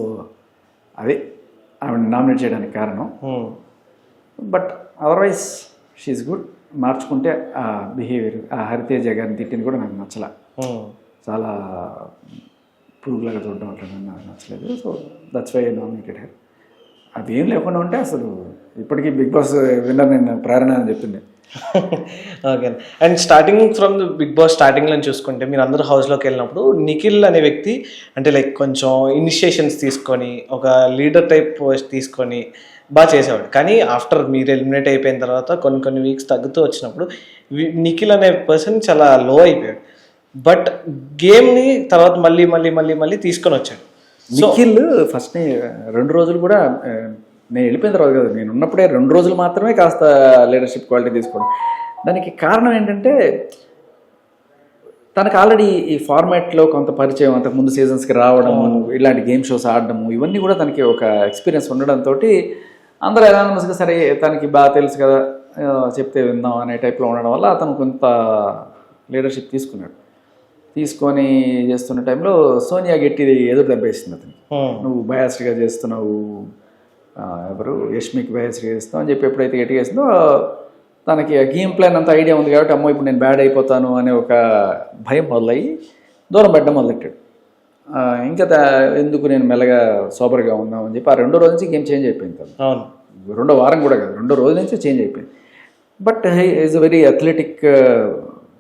అదే ఆవిడ నామినేట్ చేయడానికి కారణం. But otherwise she's good. మార్చుకుంటే ఆ బిహేవియర్, ఆ హరితేజ గారిని తిట్టింది కూడా నాకు నచ్చల. చాలా పురుగులాగా చూడడం అట్లా నాకు నచ్చలేదు. So that's why I nominated her. అదేం లేకుండా ఉంటే అసలు ఇప్పటికీ బిగ్ బాస్ విన్నర్ నేను ప్రేరణ అని చెప్తుండే. Okay. And starting from the Bigg Boss స్టార్టింగ్లో చూసుకుంటే మీరు అందరూ హౌస్లోకి వెళ్ళినప్పుడు నిఖిల్ అనే వ్యక్తి అంటే లైక్ కొంచెం ఇనిషియేషన్స్ తీసుకొని ఒక లీడర్ టైప్ తీసుకొని బాగా చేసేవాడు. కానీ ఆఫ్టర్ మీరు ఎలిమినేట్ అయిపోయిన తర్వాత కొన్ని వీక్స్ తగ్గుతూ వచ్చినప్పుడు నిఖిల్ అనే పర్సన్ చాలా లో అయిపోయాడు. బట్ గేమ్ని తర్వాత మళ్ళీ తీసుకొని వచ్చాడు. నిఖిల్ ఫస్ట్ 2 రోజులు కూడా నేను వెళ్ళిపోయిన తర్వాత కదా, నేను ఉన్నప్పుడే 2 రోజులు మాత్రమే కాస్త లీడర్షిప్ క్వాలిటీ తీసుకోవడం. దానికి కారణం ఏంటంటే తనకు ఆల్రెడీ ఈ ఫార్మాట్లో కొంత పరిచయం, అంతకు ముందు సీజన్స్కి రావడము, ఇలాంటి గేమ్ షోస్ ఆడడము, ఇవన్నీ కూడా తనకి ఒక ఎక్స్పీరియన్స్ ఉండడంతో అందరూ ఎనానమస్గా సరే తనకి బాగా తెలుసు కదా చెప్తే విందాం అనే టైప్లో ఉండడం వల్ల అతను కొంత లీడర్షిప్ తీసుకొని చేస్తున్న టైంలో సోనియా గట్టి ఎదురు దెబ్బేసింది అతనికి. నువ్వు బయాస్డ్గా చేస్తున్నావు, ఎవరు యష్మికి బయాస్డ్గా చేస్తున్నావు అని చెప్పి ఎప్పుడైతే గట్టిగా వేసిందో తనకి గేమ్ ప్లాన్ అంతా ఐడియా ఉంది కాబట్టి అమ్మో ఇప్పుడు నేను బ్యాడ్ అయిపోతాను అనే ఒక భయం మొదలయ్యి దూరం పెట్టడం మొదలెట్టాడు. ఇంకా ఎందుకు నేను మెల్లగా సోబర్గా ఉన్నాం అని చెప్పి ఆ 2వ రోజు నుంచి గేమ్ చేంజ్ అయిపోయింది. తను 2వ వారం కూడా కాదు, 2వ రోజు నుంచి చేంజ్ అయిపోయింది. But is a very athletic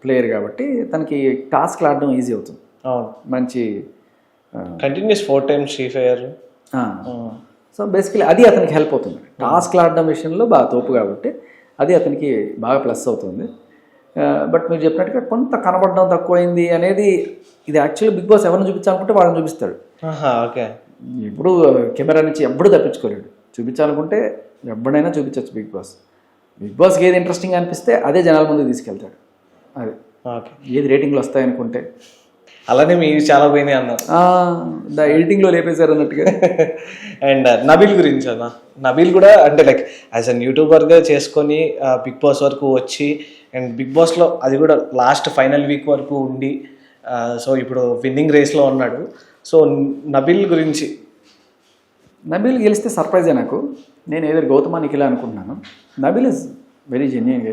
player కాబట్టి తనకి టాస్క్లు ఆడడం ఈజీ అవుతుంది. మంచి continuous 4 times free fire. So basically అది అతనికి హెల్ప్ అవుతుంది. టాస్క్లు ఆడడం విషయంలో బాగా తోపు కాబట్టి అది అతనికి బాగా ప్లస్ అవుతుంది. బట్ మీరు చెప్పినట్టుగా కొంత కనబడడం తక్కువైంది అనేది ఇది యాక్చువల్లీ బిగ్ బాస్ ఎవరిని చూపించాలనుకుంటే వాళ్ళని చూపిస్తాడు. ఓకే. ఇప్పుడు కెమెరా నుంచి ఎప్పుడు తప్పించుకోలేడు. చూపించాలనుకుంటే ఎవడైనా చూపించవచ్చు. బిగ్ బాస్కి ఏది ఇంట్రెస్టింగ్ అనిపిస్తే అదే జనాల ముందు తీసుకెళ్తాడు. అది ఏది రేటింగ్లు వస్తాయనుకుంటే అలానే మీరు చాలా పోయినాయి అన్నారు. ఎడిటింగ్లో లేపేశారు అన్నట్టుగా. అండ్ నబీల్ గురించి అన్న, నబీల్ కూడా అంటే లైక్ యాజ్ అన్ యూట్యూబర్గా చేసుకొని బిగ్ బాస్ వరకు వచ్చి అండ్ బిగ్ బాస్లో అది కూడా లాస్ట్ ఫైనల్ వీక్ వరకు ఉండి సో ఇప్పుడు విన్నింగ్ రేస్లో ఉన్నాడు. సో నబీల్ గురించి. నబీల్ గెలిస్తే సర్ప్రైజే నాకు. నేను ఏదో గౌతమ నిఖిల అనుకుంటున్నాను. నబీల్ ఇస్ వెరీ జెన్యూన్,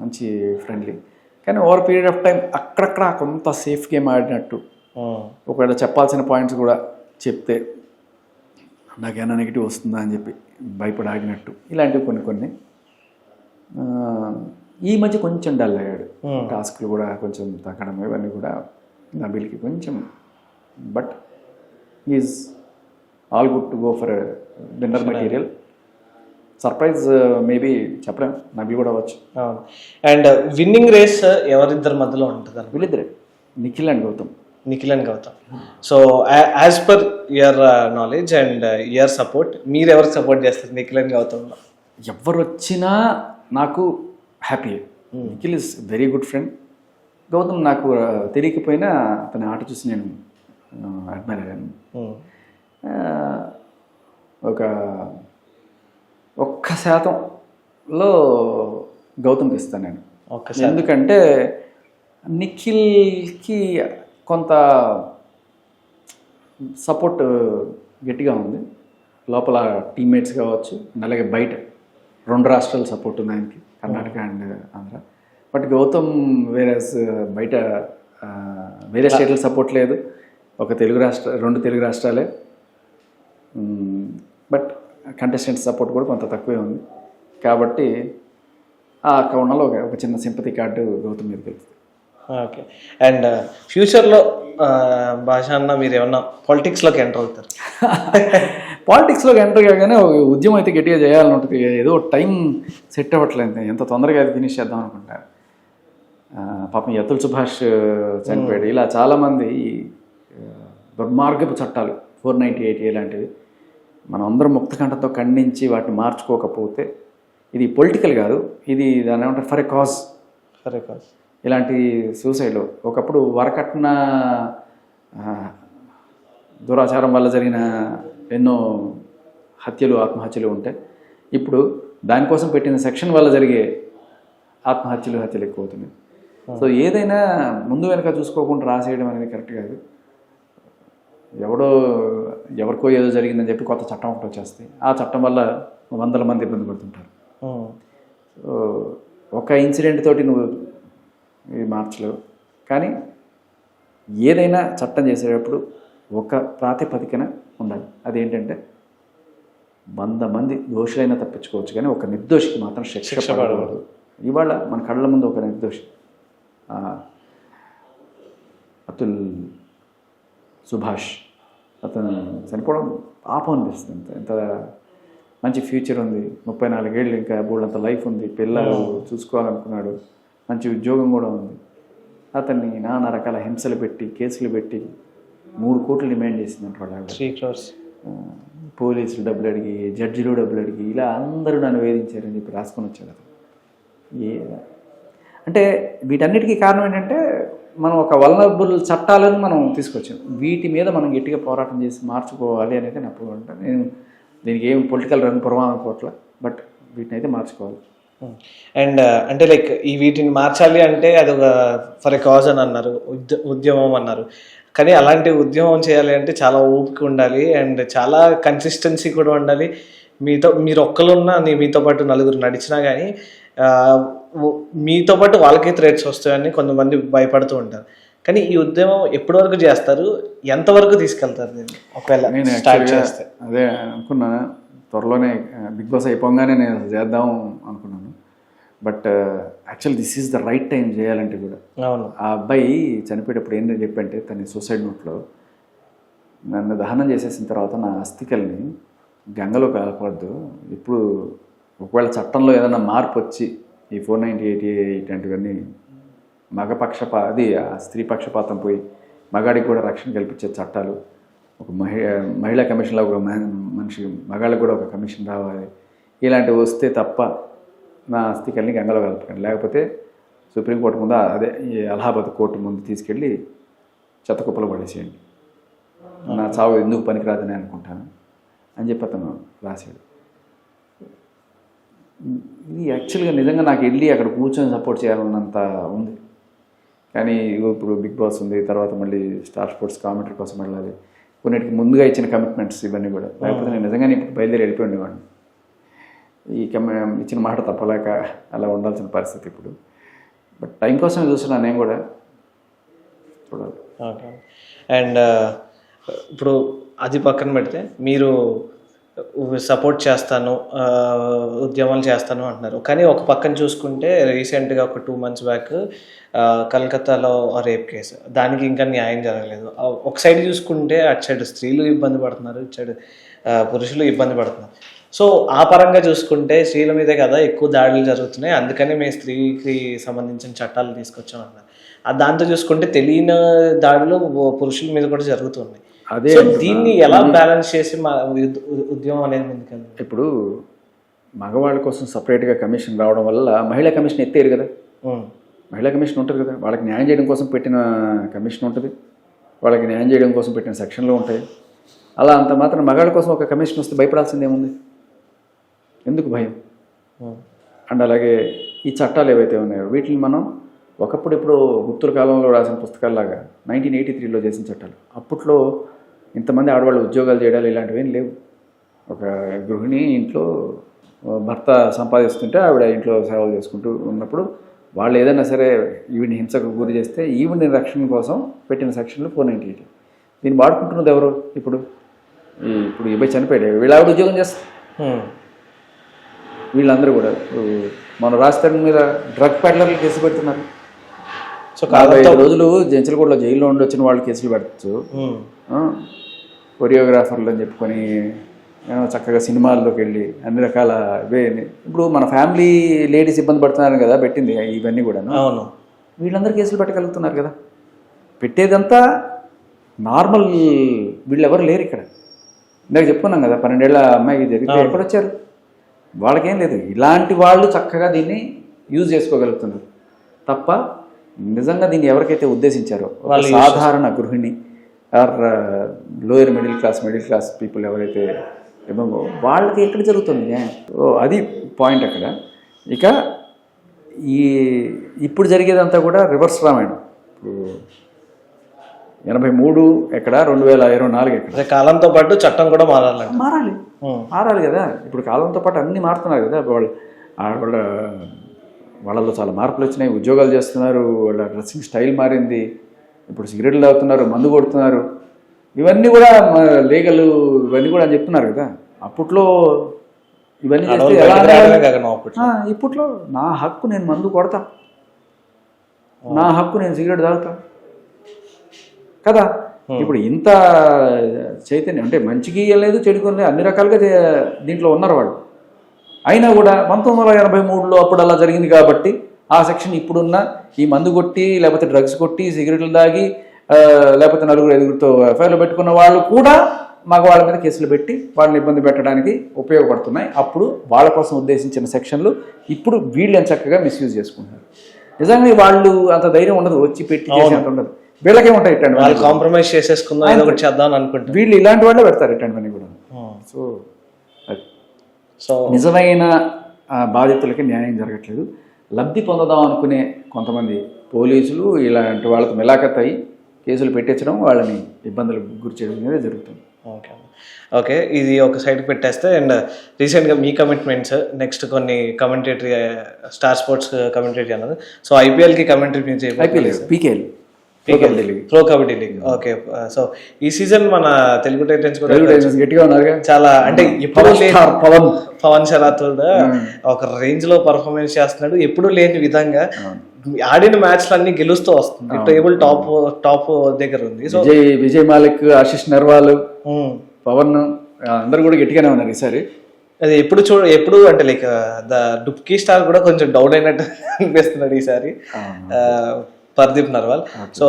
మంచి ఫ్రెండ్లీ. కానీ ఓవర్ పీరియడ్ ఆఫ్ టైం అక్కడక్కడ కొంత సేఫ్ గేమ్ ఆడినట్టు, ఒకవేళ చెప్పాల్సిన పాయింట్స్ కూడా చెప్తే నాకేమైనా నెగిటివ్ వస్తుందా అని చెప్పి భయపడి ఆగినట్టు, ఇలాంటివి కొన్ని. ఈ మధ్య కొంచెం డల్ అయ్యాడు. టాస్క్లు కూడా కొంచెం తగ్గడం ఇవన్నీ కూడా నబీల్కి కొంచెం. But is all good to go for winner material. Surprise maybe చెప్పలేం, నబీల్ కూడా అవ్వచ్చు. అండ్ విన్నింగ్ రేస్ ఎవరిద్దరి మధ్యలో ఉంటుంది? వీళ్ళిద్దరే, Nikhil and Gautam. So as per your knowledge and your support, మీరు ఎవరికి సపోర్ట్ చేస్తారు నిఖిల్ అండ్ గౌతమ్లో? ఎవరు వచ్చినా నాకు happy. Nikhil is very good friend. Gautam నాకు తెలియకపోయినా అతని ఆట చూసి నేను అడ్మైర్ అయ్యాను. ఒక 1% గౌతమ్కి ఇస్తాను నేను. ఒకసారి ఎందుకంటే నిఖిల్కి కొంత సపోర్ట్ గట్టిగా ఉంది లోపల, టీమ్మేట్స్ కావచ్చు, అలాగే బయట 2 రాష్ట్రాల సపోర్ట్ ఉంది ఆయనకి, కర్ణాటక అండ్ ఆంధ్ర. బట్ గౌతమ్ బయట వేరే స్టేట్ల సపోర్ట్ లేదు, 2 తెలుగు రాష్ట్రాలే. బట్ కంటెస్టెంట్ సపోర్ట్ కూడా కొంత తక్కువే ఉంది కాబట్టి ఆ కోణంలో ఒక చిన్న సింపతి కార్డు గౌతమ్ మీదకి వెళ్తుంది. ఓకే. అండ్ ఫ్యూచర్లో భాష అన్న మీరు ఏమన్నా పాలిటిక్స్లోకి ఎంటర్ అవుతారు? పాలిటిక్స్లోకి ఎంటర్ కాగానే ఉద్యమం అయితే గట్టిగా చేయాలని ఉంటుంది. ఏదో టైం సెట్ అవ్వట్లేదు, ఎంత తొందరగా అది ఫినిష్ చేద్దాం అనుకుంటారు. పాపం యతుల్ సుభాష్ చనిపోయాడు. ఇలా చాలామంది దుర్మార్గపు చట్టాలు 498 ఇలాంటివి మనం అందరం ముక్తకంఠంతో ఖండించి వాటిని మార్చుకోకపోతే ఇది పొలిటికల్ కాదు, ఇది దాని ఏమంటారు ఫర్ ఏ కాజ్. ఇలాంటి సూసైడ్లు ఒకప్పుడు వరకట్న దురాచారం వల్ల జరిగిన ఎన్నో ఆత్మహత్యలు ఉంటాయి. ఇప్పుడు దానికోసం పెట్టిన సెక్షన్ వల్ల జరిగే హత్యలు ఎక్కువ అవుతున్నాయి. సో ఏదైనా ముందు వెనక చూసుకోకుండా రాసేయడం అనేది కరెక్ట్ కాదు. ఎవరికో ఏదో జరిగిందని చెప్పి కొత్త చట్టం ఒకటి వచ్చేస్తాయి, ఆ చట్టం వల్ల 100 మంది ఇబ్బంది పడుతుంటారు. సో ఒక ఇన్సిడెంట్ తోటి నువ్వు ఇది మార్చలేవు. కానీ ఏదైనా చట్టం చేసేటప్పుడు ఒక ప్రాతిపదికన ఉండాలి. అదేంటంటే 100 మంది దోషులైనా తప్పించుకోవచ్చు, కానీ ఒక నిర్దోషికి మాత్రం శిక్ష పడకూడదు. ఇవాళ మన కళ్ళ ముందు ఒక నిర్దోషి అతుల్ సుభాష్, అతను చనిపోవడం పాపం అనిపిస్తుంది. ఎంత మంచి ఫ్యూచర్ ఉంది, 34 ఏళ్ళు, ఇంకా బోళ్ళంత లైఫ్ ఉంది, పిల్లలు చూసుకోవాలనుకున్నాడు, మంచి ఉద్యోగం కూడా ఉంది. అతన్ని నానా రకాల హింసలు పెట్టి, కేసులు పెట్టి 3 కోట్లు డిమాండ్ చేసిందంట వాళ్ళ. 3 crores పోలీసులు డబ్బులు అడిగి, జడ్జిలు డబ్బులు అడిగి, ఇలా అందరూ నన్ను వేధించారని చెప్పి రాసుకొని వచ్చాడు అతను. అంటే వీటన్నిటికీ కారణం ఏంటంటే మనం ఒక వల్నరబుల్ చట్టాలను మనం తీసుకొచ్చాం. వీటి మీద మనం గట్టిగా పోరాటం చేసి మార్చుకోవాలి అనేది నా అంటే నేను దీనికి ఏం పొలిటికల్ రంగు అనుకోవట్లే, బట్ వీటిని అయితే మార్చుకోవాలి. అండ్ అంటే లైక్ ఈ వీటిని మార్చాలి అంటే అది ఒక ఫర్ ఎ కాజ్ అని అన్నారు, ఉద్యమం అన్నారు. కానీ అలాంటి ఉద్యమం చేయాలి అంటే చాలా ఓపిక ఉండాలి అండ్ చాలా కన్సిస్టెన్సీ కూడా ఉండాలి. మీరు ఒక్కరున్నా మీతో పాటు 4 నడిచినా కానీ మీతో పాటు వాళ్ళకే థ్రెట్స్ వస్తాయని కొంతమంది భయపడుతూ ఉంటారు. కానీ ఈ ఉద్యమం ఎప్పటి వరకు చేస్తారు, ఎంతవరకు తీసుకెళ్తారు దీన్ని ఒకవేళ నేను స్టార్ట్ చేస్తే? అదే అనుకున్నా, త్వరలోనే బిగ్ బాస్ అయిపోగానే నేను చేద్దాం అనుకున్నాను. But actually this is the right time చేయాలంటే కూడా. అవును. ఆ అబ్బాయి చనిపోయేటప్పుడు ఏంటని చెప్పంటే తన సూసైడ్ నోట్లో నన్ను దహనం చేసేసిన తర్వాత నా అస్థికల్ని గంగలో కలపవద్దు. ఇప్పుడు ఒకవేళ చట్టంలో ఏదైనా మార్పు వచ్చి ఈ 498 ఇట్లాంటివన్నీ అది స్త్రీ పక్షపాతం పోయి మగాడికి కూడా రక్షణ కల్పించే చట్టాలు, ఒక మహిళా కమిషన్లో ఒక మనిషి మగాళ్ళకి కూడా ఒక కమిషన్ రావాలి, ఇలాంటివి వస్తే తప్ప నా అస్థికల్ని గంగలో కలపకండి. లేకపోతే సుప్రీంకోర్టు ముందు, అదే ఈ అలహాబాద్ కోర్టు ముందు తీసుకెళ్ళి చెత్తకుప్పలు పడేసేయండి, నా చావు ఎందుకు పనికిరాదని అనుకుంటాను అని చెప్పి అతను రాశాడు. ఇది యాక్చువల్గా నిజంగా నాకు వెళ్ళి అక్కడ కూర్చొని సపోర్ట్ చేయాలన్నంత ఉంది. కానీ ఇప్పుడు బిగ్ బాస్ ఉంది, తర్వాత మళ్ళీ స్టార్ స్పోర్ట్స్ కామెంటరీ కోసం వెళ్ళాలి, కొన్నిటికి ముందుగా ఇచ్చిన కమిట్మెంట్స్ ఇవన్నీ కూడా. లేకపోతే నేను నిజంగానే ఇప్పుడు బయలుదేరి వెళ్ళిపోయిండేవాడిని. ఇచ్చిన మాట తప్పలేక అలా ఉండాల్సిన పరిస్థితి ఇప్పుడు. బట్ టైం కోసం చూస్తున్నాను నేను కూడా, చూడాలి. ఓకే. అండ్ ఇప్పుడు అది పక్కన పెడితే మీరు సపోర్ట్ చేస్తాను, ఉద్యమాలు చేస్తాను అంటున్నారు. కానీ ఒక పక్కన చూసుకుంటే రీసెంట్గా ఒక 2 months బ్యాక్ కలకత్తాలో రేప్ కేసు, దానికి ఇంకా న్యాయం జరగలేదు. ఒక సైడ్ చూసుకుంటే అటు సైడ్ స్త్రీలు ఇబ్బంది పడుతున్నారు, ఇటు సైడ్ పురుషులు ఇబ్బంది పడుతున్నారు. సో ఆ పరంగా చూసుకుంటే స్త్రీల మీదే కదా ఎక్కువ దాడులు జరుగుతున్నాయి, అందుకని మేము స్త్రీకి సంబంధించిన చట్టాలు తీసుకొచ్చాం అన్నారు. దాంతో చూసుకుంటే తెలియని దాడులు పురుషుల మీద కూడా జరుగుతున్నాయి. అదే దీన్ని ఎలా బ్యాలెన్స్ చేసి మా ఉద్యమం అనేది ముందుకెళ్ళి? ఇప్పుడు మగవాళ్ళ కోసం సపరేట్గా కమిషన్ రావడం వల్ల మహిళా కమిషన్ ఎత్తేరు కదా, మహిళా కమిషన్ ఉంటుంది కదా, వాళ్ళకి న్యాయం చేయడం కోసం పెట్టిన కమిషన్ ఉంటుంది, వాళ్ళకి న్యాయం చేయడం కోసం పెట్టిన సెక్షన్లు ఉంటాయి. అలా అంత మాత్రం మగాళ్ళ కోసం ఒక కమిషన్ వస్తే భయపడాల్సిందేముంది, ఎందుకు భయం? అండ్ అలాగే ఈ చట్టాలు ఏవైతే ఉన్నాయో వీటిని మనం ఒకప్పుడు ఇప్పుడు గుర్తుల కాలంలో రాసిన పుస్తకాల్లాగా 1983లో చేసిన చట్టాలు. అప్పట్లో ఇంతమంది ఆడవాళ్ళు ఉద్యోగాలు చేయడాలు ఇలాంటివి ఏం లేవు. ఒక గృహిణి ఇంట్లో భర్త సంపాదిస్తుంటే ఆవిడ ఇంట్లో సేవలు చేసుకుంటూ ఉన్నప్పుడు వాళ్ళు ఏదైనా సరే ఈవిని హింసకు గురి చేస్తే ఈవిని రక్షణ కోసం పెట్టిన సెక్షన్లు 498. దీన్ని వాడుకుంటున్నది ఎవరు? ఇప్పుడు ఈ అబ్బాయి చనిపోయాడు, వీళ్ళు ఆవిడ ఉద్యోగం చేస్తారు. వీళ్ళందరూ కూడా మన రాజధాని మీద డ్రగ్ పెడ్లర్లు కేసులు పెడుతున్నారు. సో 45 రోజులు జంచలగూడలో జైల్లో ఉండి వచ్చిన వాళ్ళు కేసులు పెడచ్చు. కొరియోగ్రాఫర్లు అని చెప్పుకొని చక్కగా సినిమాల్లోకి వెళ్ళి అన్ని రకాల ఇప్పుడు మన ఫ్యామిలీ లేడీస్ ఇబ్బంది పడుతున్నారు కదా పెట్టింది ఇవన్నీ కూడా. అవును, వీళ్ళందరూ కేసులు పెట్టగలుగుతున్నారు కదా. పెట్టేదంతా నార్మల్, వీళ్ళు ఎవరు లేరు ఇక్కడ. ఇందాక చెప్పుకున్నాం కదా 12 ఏళ్ల అమ్మాయికి జరిగితే ఎక్కడ వచ్చారు? వాళ్ళకేం లేదు. ఇలాంటి వాళ్ళు చక్కగా దీన్ని యూజ్ చేసుకోగలుగుతున్నారు తప్ప నిజంగా దీన్ని ఎవరికైతే ఉద్దేశించారో సాధారణ గృహిణి are lower middle class people ఎవరైతే వాళ్ళకి ఎక్కడ జరుగుతుంది? అది పాయింట్ అక్కడ. ఇక ఇప్పుడు జరిగేదంతా కూడా రివర్స్ రామాయణం. ఇప్పుడు 83 ఎక్కడ, 2024 ఎక్కడ? కాలంతో పాటు చట్టం కూడా మారాలి కదా. ఇప్పుడు కాలంతో పాటు అన్నీ మారుతున్నారు కదా. వాళ్ళలో చాలా మార్పులు వచ్చినాయి. ఉద్యోగాలు చేస్తున్నారు, వాళ్ళ డ్రెస్సింగ్ స్టైల్ మారింది. ఇప్పుడు సిగరెట్లు తాగుతున్నారు, మందు కొడుతున్నారు. ఇవన్నీ కూడా లీగల్, ఇవన్నీ కూడా అని చెప్తున్నారు కదా. అప్పట్లో ఇవన్నీ చేస్తే ఎలా? ఇప్పట్లో నా హక్కు నేను మందు కొడతా, నా హక్కు నేను సిగరెట్ తాగుతా కదా. ఇప్పుడు ఇంత చైతన్యం అంటే మంచికి లేదు, చెడుకు లేదు, అన్ని రకాలుగా దీంట్లో ఉన్నారు వాళ్ళు. అయినా కూడా 1983లో అప్పుడు అలా జరిగింది కాబట్టి ఆ సెక్షన్ ఇప్పుడున్న ఈ మందు కొట్టి లేకపోతే డ్రగ్స్ కొట్టి సిగరెట్లు తాగి లేకపోతే 4-5 ఎఫ్ఐఆర్లు పెట్టుకున్న వాళ్ళు కూడా మగవాళ్ళ మీద కేసులు పెట్టి వాళ్ళని ఇబ్బంది పెట్టడానికి ఉపయోగపడుతున్నాయి. అప్పుడు వాళ్ళ కోసం ఉద్దేశించిన సెక్షన్లు ఇప్పుడు వీళ్ళని చక్కగా మిస్యూజ్ చేసుకుంటున్నారు. నిజంగా వాళ్ళు అంత ధైర్యం ఉండదు, వచ్చి పెట్టి చేసేంత ఉండదు. వీళ్ళకే ఉంటాయి ఇట్లాంటి వాళ్ళు. కాంప్రమైజ్ చేసేసుకుందాం ఏదో ఒకటి చేద్దాం అనుకుంటారు. వీళ్ళు ఇలాంటి వాళ్ళే పెడతారు ఇట్లాంటివన్నీ కూడా. సో నిజమైన బాధితులకి న్యాయం జరగట్లేదు. లబ్ధి పొందదాం అనుకునే కొంతమంది పోలీసులు ఇలాంటి వాళ్ళతో మిలాఖత్ అయ్యి కేసులు పెట్టించడం, వాళ్ళని ఇబ్బందులకు గురి చేయడం అనేది జరుగుతుంది. ఓకే, ఇది ఒక సైడ్ పెట్టేస్తే, అండ్ రీసెంట్గా మీ కమిట్మెంట్స్, నెక్స్ట్ కొన్ని కమెంటేటరీ స్టార్ స్పోర్ట్స్ కమెంటేటరీ అన్నది. సో ఐపీఎల్కి commentary PKL pro kabaddi league. Okay, so ఈ సీజన్ మన తెలుగు టైటన్స్ కూడా గట్టిగా ఉన్నారు. చాలా అంటే పవన్ శరత్ కూడా ఒక రేంజ్ లో పర్ఫార్మెన్స్ చేస్తున్నాడు. ఎప్పుడు లేని విధంగా ఆడిన మ్యాచ్లు అన్ని గెలుస్తూ వస్తుంది. టేబుల్ టాప్ దగ్గర ఉంది. సో విజయ్ మాలిక్, ఆశిష్ నెర్వాల్, పవన్ అందరు కూడా గట్టిగానే ఉన్నారు ఈసారి. అది ఎప్పుడు అంటే లైక్ డుబ్కీ స్టార్ కూడా కొంచెం డౌన్ అయినట్టు అనిపిస్తున్నాడు ఈసారి, పర్దీప్ నర్వాల్. సో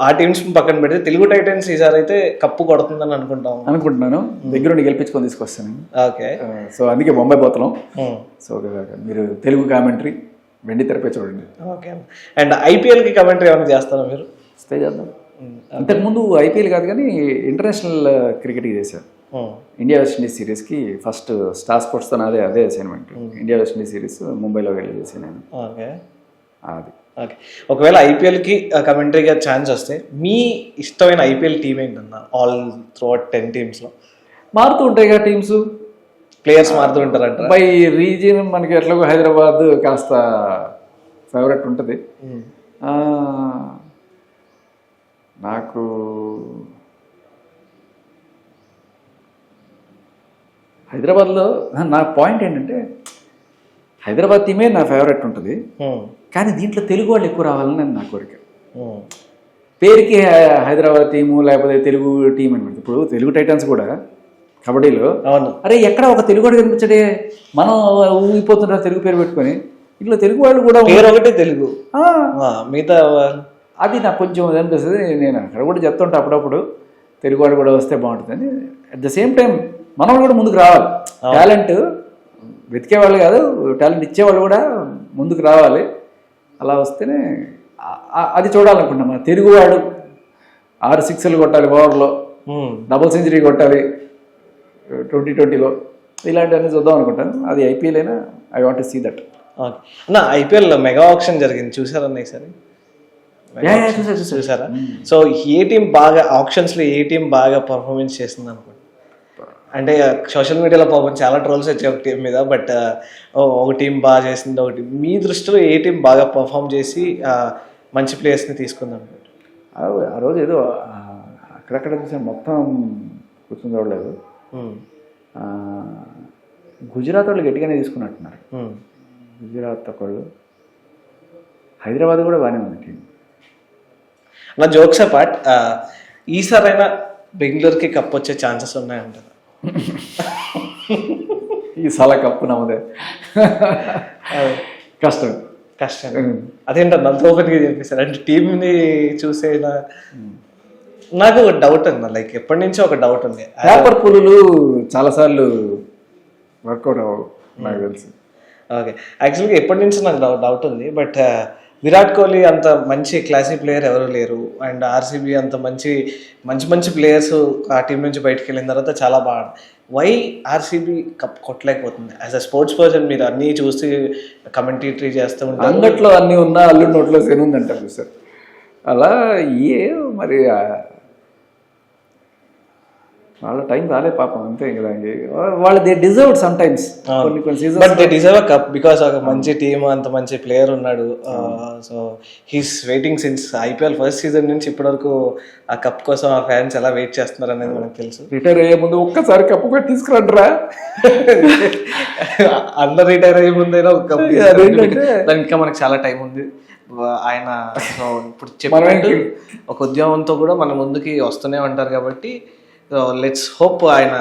ఆ టీమ్స్ పక్కన పెడితే తెలుగు టైటన్స్ ఈసారి అయితే కప్పు కొడుతుందని అనుకుంటున్నాను. దగ్గరుండి గెలిపించుకొని తీసుకొస్తాను. ఓకే, సో అందుకే బొంబాయి పోతున్నాం. సో మీరు తెలుగు కామెంటరీ వెండి తెరపై చూడండి. ఓకే, అండ్ ఐపీఎల్కి కమెంటరీ ఏమైనా చేస్తారా మీరు? స్టే చేద్దాం. అంతకుముందు ఐపీఎల్ కాదు కానీ ఇంటర్నేషనల్ క్రికెట్కి చేశారు. ఇండియా వెస్ట్ ఇండీస్ సిరీస్కి ఫస్ట్ స్టార్ స్పోర్ట్స్తో అదే assignment. India West Indies series ముంబైలో వెళ్ళి చేశాను నేను. ఓకే, అది. ఓకే, ఒకవేళ ఐపీఎల్కి కమెంటరీగా ఛాన్స్ వస్తే మీ ఇష్టమైన ఐపీఎల్ టీం ఏంటన్నా? ఆల్ త్రూఅవుట్ 10 టీమ్స్లో మారుతూ ఉంటాయి కదా టీమ్స్, ప్లేయర్స్ మారుతూ ఉంటారంట. బై రీజియన్ మనకి ఎట్లాగో హైదరాబాద్ కాస్త ఫేవరెట్ ఉంటుంది. నాకు హైదరాబాద్లో నా పాయింట్ ఏంటంటే హైదరాబాద్ టీమే నా ఫేవరెట్ ఉంటుంది. కానీ దీంట్లో తెలుగు వాళ్ళు ఎక్కువ రావాలని నా కోరిక. పేరుకి హైదరాబాద్ టీము లేకపోతే తెలుగు టీం అనమాట. ఇప్పుడు తెలుగు టైటన్స్ కూడా కబడ్డీలో అరే ఎక్కడ ఒక తెలుగు వాడు కనిపించడే, మనం ఊగిపోతుంటారు తెలుగు పేరు పెట్టుకొని. ఇట్లా తెలుగు వాళ్ళు కూడా పేరు ఒకటే తెలుగు, మిగతా అది నాకు కొంచెం అనిపిస్తుంది. నేను అక్కడ కూడా చెప్తుంటా అప్పుడప్పుడు తెలుగు వాడు కూడా వస్తే బాగుంటుందని. అట్ ద సేమ్ టైం మనం కూడా ముందుకు రావాలి. టాలెంట్ వెతికేవాళ్ళు కాదు, టాలెంట్ ఇచ్చేవాళ్ళు కూడా ముందుకు రావాలి. అలా వస్తేనే అది చూడాలనుకుంటున్నాం. మన తెలుగువాడు 6 సిక్స్లు కొట్టాలి, ఓవర్లో డబుల్ సెంచరీ కొట్టాలి 2020లో, ఇలాంటివన్నీ చూద్దాం అనుకుంటాను. అది ఐపీఎల్ అయినా I want to see that. Okay అన్న, ఐపీఎల్ మెగా ఆప్షన్ జరిగింది చూసారన్న ఈసారి? చూసారా? సో ఏ టీం బాగా ఆప్షన్స్లో ఏ టీం బాగా పర్ఫార్మెన్స్ చేస్తుంది అనుకోండి? అంటే సోషల్ మీడియాలో పాపం చాలా ట్రోల్స్ వచ్చాయి ఒక టీం మీద, బట్ ఒక టీం బాగా చేసింది, ఒక టీం. మీ దృష్టిలో ఏ టీం బాగా పర్ఫామ్ చేసి మంచి ప్లేయర్స్ని తీసుకుంది అనుకోండి? ఆ రోజు ఏదో అక్కడక్కడ చూసాను, మొత్తం కూర్చుని చూడలేదు. గుజరాత్ వాళ్ళు గట్టిగానే తీసుకున్నట్టున్నారు. గుజరాత్ ఒకళ్ళు, హైదరాబాద్ కూడా బాగానే ఉంది టీం. నా జోక్స్ అపార్ట్, ఈసారైనా బెంగళూరుకి కప్ వచ్చే ఛాన్సెస్ ఉన్నాయంటారు? ఈసారి కప్పు నమ్మదే, కష్టం. అదేంటన్నా అంత ఓపెన్గా చెప్పేశారు? అంటే టీంని చూసేలా నాకు ఒక డౌట్ అన్న, లైక్ ఎప్పటి నుంచో ఒక డౌట్ ఉంది. పేపర్ పులులు చాలాసార్లు వర్కౌట్ అవ్వవు నాకు తెలిసి. ఓకే, యాక్చువల్గా ఎప్పటి నుంచి నాకు డౌట్ ఉంది, బట్ విరాట్ కోహ్లీ అంత మంచి క్లాసీ ప్లేయర్ ఎవరు లేరు, అండ్ ఆర్సీబీ అంత మంచి మంచి మంచి ప్లేయర్స్ ఆ టీం నుంచి బయటకు వెళ్ళిన తర్వాత చాలా బాగా. వై ఆర్సీబీ కప్ కొట్టలేకపోతుంది? యాజ్ అ స్పోర్ట్స్ పర్సన్ మీరు అన్నీ చూసి కమెంటేటరీ చేస్తూ ఉంటారు. అంగట్లో అన్నీ ఉన్నా అల్లుడి నోట్లో శని ఉంది అంటారు సార్. అలా మరి వాళ్ళ టైం రాలే పాపం, అంతే కదా. వాళ్ళు దే డిజర్వ్ సమ్ టైమ్స్ కొన్ని seasons, but they deserve a cup because ఒక మంచి టీమ్, అంత మంచి ప్లేయర్ ఉన్నాడు. So he's waiting since IPL first season నుంచి ఇప్పటి వరకు ఆ కప్ కోసం ఆ ఫ్యాన్స్ ఎలా వెయిట్ చేస్తున్నారు అనేది మనకు తెలుసు. రిటైర్ అయ్యే ముందు ఒక్కసారి కప్పు కూడా తీసుకురంటారా? అందరు రిటైర్ అయ్యే ముందైనా ఒక కప్, దానికి ఇంకా మనకు చాలా టైం ఉంది. ఆయన ఇప్పుడు చెప్పినట్టు ఒక ఉద్యమంతో కూడా మన ముందుకి వస్తూనే ఉంటారు కాబట్టి లెట్స్ హోప్ ఆయన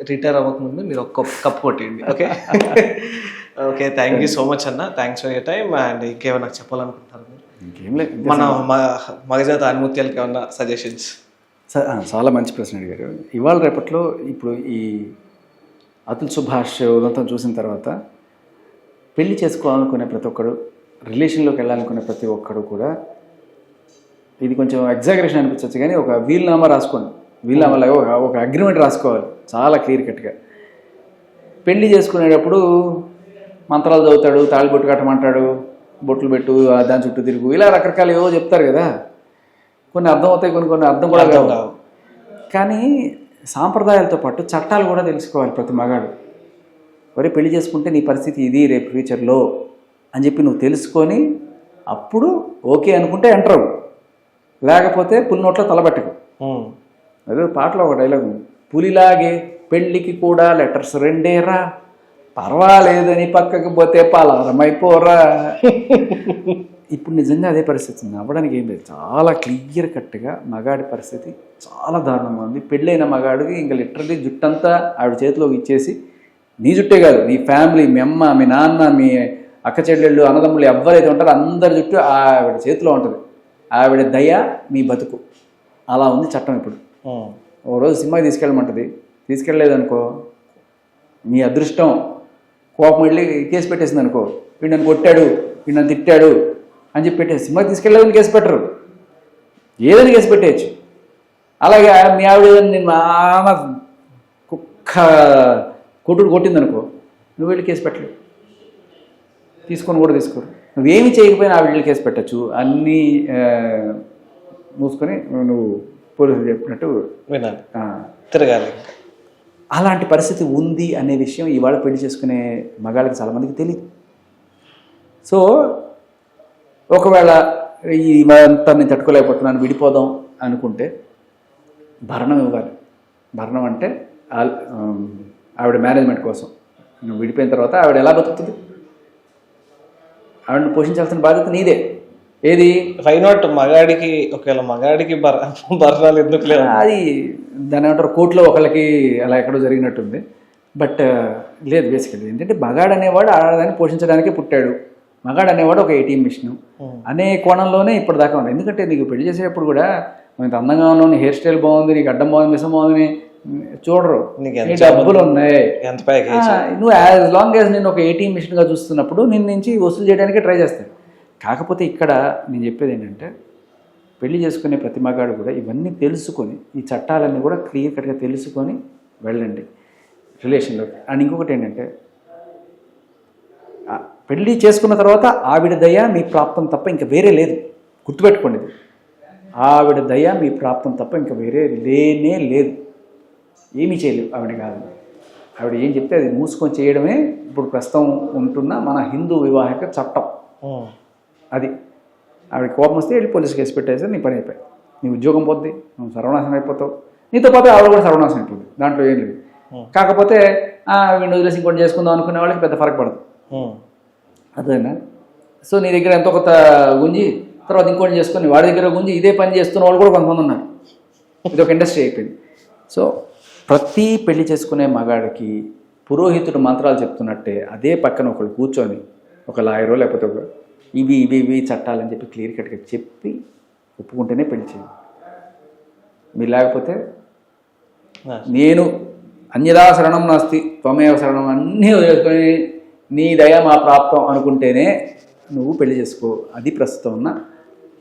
రిటైర్ అవ్వకముందు మీరు ఒక కప్ కొట్టేయండి. Okay okay, thank you so much అన్న, thanks for your time. And ఇంకేమైనా చెప్పాలనుకుంటున్నారు మీరు? ఇంకేం లేదు, మన మగజాత ఆణిముత్యాలకి ఏమన్నా సజెషన్స్? చాలా మంచి ప్రశ్న అడిగారు. ఇవాళ రేపట్లో ఇప్పుడు ఈ అతుల్ సుభాష్ ఉదంతం చూసిన తర్వాత పెళ్లి చేసుకోవాలనుకునే ప్రతి ఒక్కడు, రిలేషన్లోకి వెళ్ళాలనుకునే ప్రతి ఒక్కడు కూడా, ఇది కొంచెం ఎగ్జాగరేషన్ అనిపించవచ్చు కానీ ఒక వీలునామా రాసుకోండి. వీళ్ళలాగా ఒక అగ్రిమెంట్ రాసుకోవాలి చాలా క్లియర్ కట్గా. పెళ్లి చేసుకునేటప్పుడు మంత్రాలు చదువుతాడు, తాళిబొట్టు కట్టమంటాడు, బొట్లు పెట్టు, దాని చుట్టూ తిరుగు, ఇలా రకరకాలు ఏవో చెప్తారు కదా. కొన్ని అర్థం అవుతాయి, కొన్ని అర్థం కూడా కావు. కానీ సాంప్రదాయాలతో పాటు చట్టాలు కూడా తెలుసుకోవాలి ప్రతి మగాడు. మరి పెళ్లి చేసుకుంటే నీ పరిస్థితి ఇది రేపు ఫ్యూచర్లో అని చెప్పి నువ్వు తెలుసుకొని అప్పుడు ఓకే అనుకుంటే ఎంటర్ అవ్వు, లేకపోతే పులి నోట్లో తలబెట్టకు. అదే పాటలో ఒక డైలాగ్ ఉంది, పులిలాగే పెళ్ళికి కూడా లెటర్స్ రెండేరా, పర్వాలేదని పక్కకి పోతే పలారమైపోరా. ఇప్పుడు నిజంగా అదే పరిస్థితి ఉంది, అవ్వడానికి ఏం లేదు. చాలా క్లియర్ కట్గా మగాడి పరిస్థితి చాలా దారుణంగా ఉంది. పెళ్ళైన మగాడికి ఇంకా లిటరల్లీ జుట్టంతా ఆవిడ చేతిలోకి ఇచ్చేసి, నీ జుట్టే కాదు, నీ ఫ్యామిలీ, మీ అమ్మ, మీ నాన్న, మీ అక్క చెల్లెళ్ళు, అన్నదమ్ముళ్ళు ఎవరైతే ఉంటారో అందరి జుట్టు ఆవిడ చేతిలో ఉంటుంది. ఆవిడ దయ మీ బతుకు, అలా ఉంది చట్టం ఇప్పుడు. ఓ రోజు సినిమాకి తీసుకెళ్ళమంటుంది, తీసుకెళ్ళలేదనుకో మీ అదృష్టం, కోపం వెళ్ళి కేసు పెట్టేసింది అనుకో, వీడు నన్ను కొట్టాడు, వీడు నన్ను తిట్టాడు అని చెప్పి పెట్టేసి, సినిమాకి తీసుకెళ్ళలేదని కేసు పెట్టరు, ఏదని కేసు పెట్టేయచ్చు. అలాగే మీ ఆవిడ నేను కుక్క కొట్టుడు కొట్టిందనుకో, నువ్వు వెళ్ళి కేసు పెట్టలేవు, తీసుకొని కూడా తీసుకోరు. నువ్వేమి చేయకపోయినా ఆవిడ కేసు పెట్టచ్చు, అన్నీ మూసుకొని నువ్వు పోలీసులు చెప్పినట్టు వినాలి, తిరగాలి. అలాంటి పరిస్థితి ఉంది అనే విషయం ఇవాళ పెళ్లి చేసుకునే మగాళ్ళకి చాలామందికి తెలియదు. సో ఒకవేళ ఈ అంతా నేను తట్టుకోలేకపోతున్నాను విడిపోదాం అనుకుంటే భరణం ఇవ్వాలి. భరణం అంటే ఆవిడ మేనేజ్మెంట్ కోసం. నువ్వు విడిపోయిన తర్వాత ఆవిడ ఎలా బతుకుతుంది? ఆవిడని పోషించాల్సిన బాధ్యత నీదే. ఏది వై నాట్ మగాడికి, ఒకవేళ మగాడికి భరణాలు ఎందుకు లేదు? అది దాని ఏమంటారు, కోర్టులో ఒకళ్ళకి అలా ఎక్కడో జరిగినట్టుంది. బట్ లేదు, బేసికల్లీ ఏంటంటే మగాడు అనేవాడు ఆడదాన్ని పోషించడానికే పుట్టాడు. మగాడు అనేవాడు ఒక ఏటీఎం మిషన్ అనే కోణంలోనే ఇప్పుడు దాకా ఉంది. ఎందుకంటే నీకు పెళ్లి చేసేటప్పుడు కూడా నీకు అందంగా ఉన్నావు, నీ హెయిర్ స్టైల్ బాగుంది, నీకు అడ్డం బాగుంది, మిసం బాగుంది చూడరు, నీ డబ్బులు ఉన్నాయి, నువ్వు యాజ్ లాంగ్ యాజ్ నేను ఒక ఏటీఎం మిషన్గా చూస్తున్నప్పుడు నిన్ను నుంచి వసూలు చేయడానికే ట్రై చేస్తాను. కాకపోతే ఇక్కడ నేను చెప్పేది ఏంటంటే పెళ్లి చేసుకునే ప్రతి మగాడు కూడా ఇవన్నీ తెలుసుకొని, ఈ చట్టాలన్నీ కూడా క్లియర్ కట్గా తెలుసుకొని వెళ్ళండి రిలేషన్లోకి. అండ్ ఇంకొకటి ఏంటంటే పెళ్లి చేసుకున్న తర్వాత ఆవిడ దయ మీ ప్రాప్తం తప్ప ఇంకా వేరే లేదు. గుర్తుపెట్టుకోండి ఇది. ఆవిడ దయ మీ ప్రాప్తం తప్ప ఇంకా వేరే లేనే లేదు. ఏమీ చేయలేవు ఆవిడ కాదు. ఆవిడ ఏం చెప్తే అది మూసుకొని చేయడమే ఇప్పుడు ప్రస్తుతం ఉంటున్న మన హిందూ వివాహిక చట్టం. అది ఆవిడ కోపం వస్తే వెళ్ళి పోలీస్ కేసు పెట్టేసి నీ పని అయిపోయి, నీ ఉద్యోగం పోద్ది, నువ్వు సర్వనాశనం అయిపోతావు, నీతో పాటు ఆవిడ కూడా సర్వనాశనం అయిపోతుంది. దాంట్లో ఏం లేదు. కాకపోతే వీడిని వదిలేసి ఇంకోటి చేసుకుందాం అనుకునే వాళ్ళకి పెద్ద ఫరక పడదు. అదేనా? సో నీ దగ్గర ఎంతో కొత్త గుంజి తర్వాత ఇంకోటి చేసుకొని వాడి దగ్గర గుంజి ఇదే పని చేస్తున్న వాళ్ళు కూడా కొంతమంది ఉన్నారు. ఇది ఒక ఇండస్ట్రీ అయిపోయింది. సో ప్రతి పెళ్లి చేసుకునే మగాడికి పురోహితుడు మంత్రాలు చెప్తున్నట్టే అదే పక్కన ఒకళ్ళు కూర్చొని ఒక లాయరో లేకపోతే ఒక ఇవి చట్టాలని చెప్పి క్లియర్ కట్గా చెప్పి ఒప్పుకుంటేనే పెళ్లి చేయాలి. మీరు లేకపోతే నేను అన్యదా శరణం నాస్తి త్వమేవ శరణం అన్నీ వదిలేసుకొని నీ దయ మా ప్రాప్తం అనుకుంటేనే నువ్వు పెళ్లి చేసుకో. అది ప్రస్తుతం ఉన్న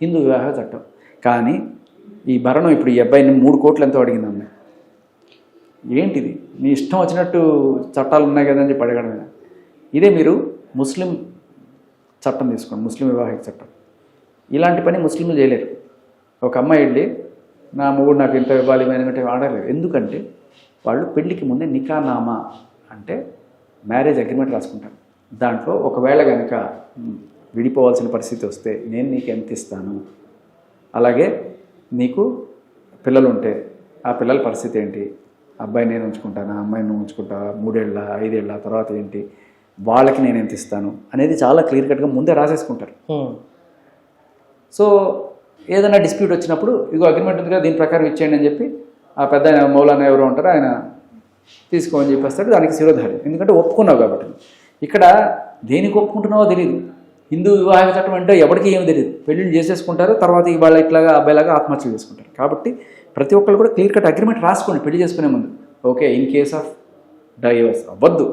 హిందూ వివాహ చట్టం. కానీ ఈ భరణం ఇప్పుడు ఈ అబ్బాయిని 3 కోట్లు ఎంతో అడిగింది అమ్మాయి. ఏంటిది? నీ ఇష్టం వచ్చినట్టు చట్టాలు ఉన్నాయి కదా అని చెప్పి అడగడమే. ఇదే మీరు ముస్లిం చట్టం తీసుకోండి, ముస్లిం వివాహిక చట్టం. ఇలాంటి పని ముస్లింలు చేయలేరు. ఒక అమ్మాయి వెళ్ళి నా మొగుడు నాకు ఇంత ఇవ్వాలి అంటే ఆడలేరు. ఎందుకంటే వాళ్ళు పెళ్లికి ముందే నికానామా అంటే మ్యారేజ్ అగ్రిమెంట్ రాసుకుంటారు. దాంట్లో ఒకవేళ కనుక విడిపోవాల్సిన పరిస్థితి వస్తే నేను నీకు ఎంత ఇస్తాను, అలాగే నీకు పిల్లలు ఉంటే ఆ పిల్లల పరిస్థితి ఏంటి, అబ్బాయి నేను ఉంచుకుంటాను, అమ్మాయిని నువ్వు ఉంచుకుంటా, 3 ఏళ్ళ 5 ఏళ్ళ తర్వాత ఏంటి, వాళ్ళకి నేను ఎంత ఇస్తాను అనేది చాలా క్లియర్ కట్గా ముందే రాసేసుకుంటారు. సో ఏదైనా డిస్ప్యూట్ వచ్చినప్పుడు ఇగో అగ్రిమెంట్ ఉంది కదా దీని ప్రకారం ఇచ్చేయండి అని చెప్పి ఆ పెద్ద మౌలానా ఎవరో ఉంటారో ఆయన తీసుకోమని చెప్పేస్తాడు. దానికి శిరోధారి, ఎందుకంటే ఒప్పుకున్నావు కాబట్టి. ఇక్కడ దేనికి ఒప్పుకుంటున్నావో తెలియదు. హిందూ వివాహిక చట్టం అంటే ఎవరికి ఏమీ తెలియదు. పెళ్ళిళ్ళు చేసేసుకుంటారు, తర్వాత ఇవాళ ఇట్లాగా అబ్బాయిలాగా ఆత్మహత్యలు చేసుకుంటారు. కాబట్టి ప్రతి ఒక్కరు కూడా క్లియర్ కట్ అగ్రిమెంట్ రాసుకోండి పెళ్లి చేసుకునే ముందు. Okay, in case of divorce అవ్వద్దు,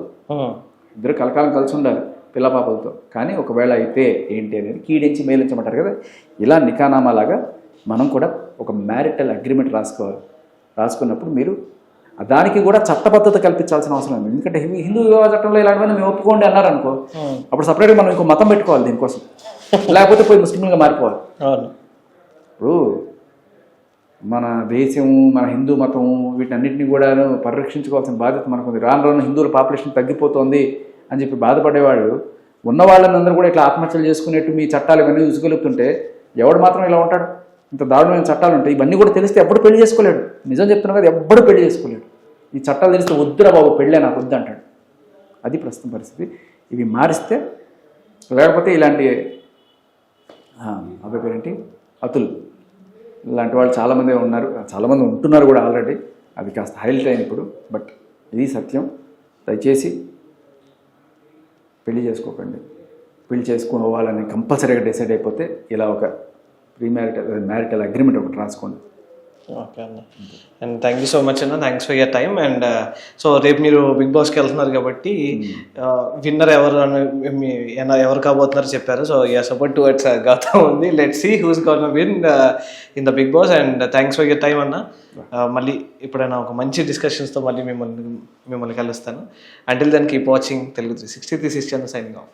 ఇద్దరు కలకాలం కలిసి ఉండాలి పిల్ల పాపలతో. కానీ ఒకవేళ అయితే ఏంటి అనేది కీడించి మేలించమంటారు కదా, ఇలా నికానామాలాగా మనం కూడా ఒక మ్యారిటల్ అగ్రిమెంట్ రాసుకోవాలి. రాసుకున్నప్పుడు మీరు దానికి కూడా చట్టబద్ధత కల్పించాల్సిన అవసరం ఉంది. ఎందుకంటే హిందూ వివాహ చట్టంలో ఇలాంటివన్నీ మేము ఒప్పుకోండి అన్నారనుకో, అప్పుడు సపరేట్గా మనం ఇంకో మతం పెట్టుకోవాలి దీనికోసం, లేకపోతే పోయి ముస్లింలుగా మారిపోవాలి. ఇప్పుడు మన దేశము, మన హిందూ మతము వీటన్నిటిని కూడా పరిరక్షించుకోవాల్సిన బాధ్యత మనకుంది. రాను హిందువుల పాపులేషన్ తగ్గిపోతుంది అని చెప్పి బాధపడేవాడు ఉన్న వాళ్ళని అందరూ కూడా ఇట్లా ఆత్మహత్యలు చేసుకునేట్టు మీ చట్టాలు ఇవన్నీ ఉసుగొలుపుతుంటే ఎవడు మాత్రం ఇలా ఉంటాడు? ఇంత దారుణమైన చట్టాలు ఉంటాయి. ఇవన్నీ కూడా తెలిస్తే ఎప్పుడు పెళ్లి చేసుకోలేడు. నిజం చెప్తున్నావు కదా, ఎవ్వడు పెళ్లి చేసుకోలేడు. ఈ చట్టాలు తెలిస్తే వద్దురా బాబు పెళ్ళే నాకు వద్దు అంటాడు. అది ప్రస్తుతం పరిస్థితి. ఇవి మారిస్తే, లేకపోతే ఇలాంటి అబ్బాయి పేరేంటి అతుల్ ఇలాంటి వాళ్ళు చాలామంది ఉన్నారు, చాలామంది ఉంటున్నారు కూడా ఆల్రెడీ. అది కాస్త హైలైట్ అయింది ఇప్పుడు. బట్ ఇది సత్యం. దయచేసి పెళ్లి చేసుకోకండి. పెళ్లి చేసుకుని వాళ్ళని కంపల్సరీగా డిసైడ్ అయిపోతే ఇలా ఒక మ్యారిటల్ అగ్రిమెంట్ ఒకటి రాసుకోండి. ఓకే అన్న, and thank you so much అన్న, thanks for your time. And so రేపు మీరు బిగ్ బాస్కి వెళ్తున్నారు కాబట్టి విన్నర్ ఎవరు ఎవరు కాబోతున్నారు చెప్పారు. So you support towards Gautam ఉంది. Let's see who's gonna win in the Bigg Boss. And thanks for your time అన్న. మళ్ళీ ఎప్పుడైనా ఒక మంచి డిస్కషన్స్తో మళ్ళీ మిమ్మల్ని కలుస్తాను. Until then keep watching Telugu 360. This is Chandu signing of.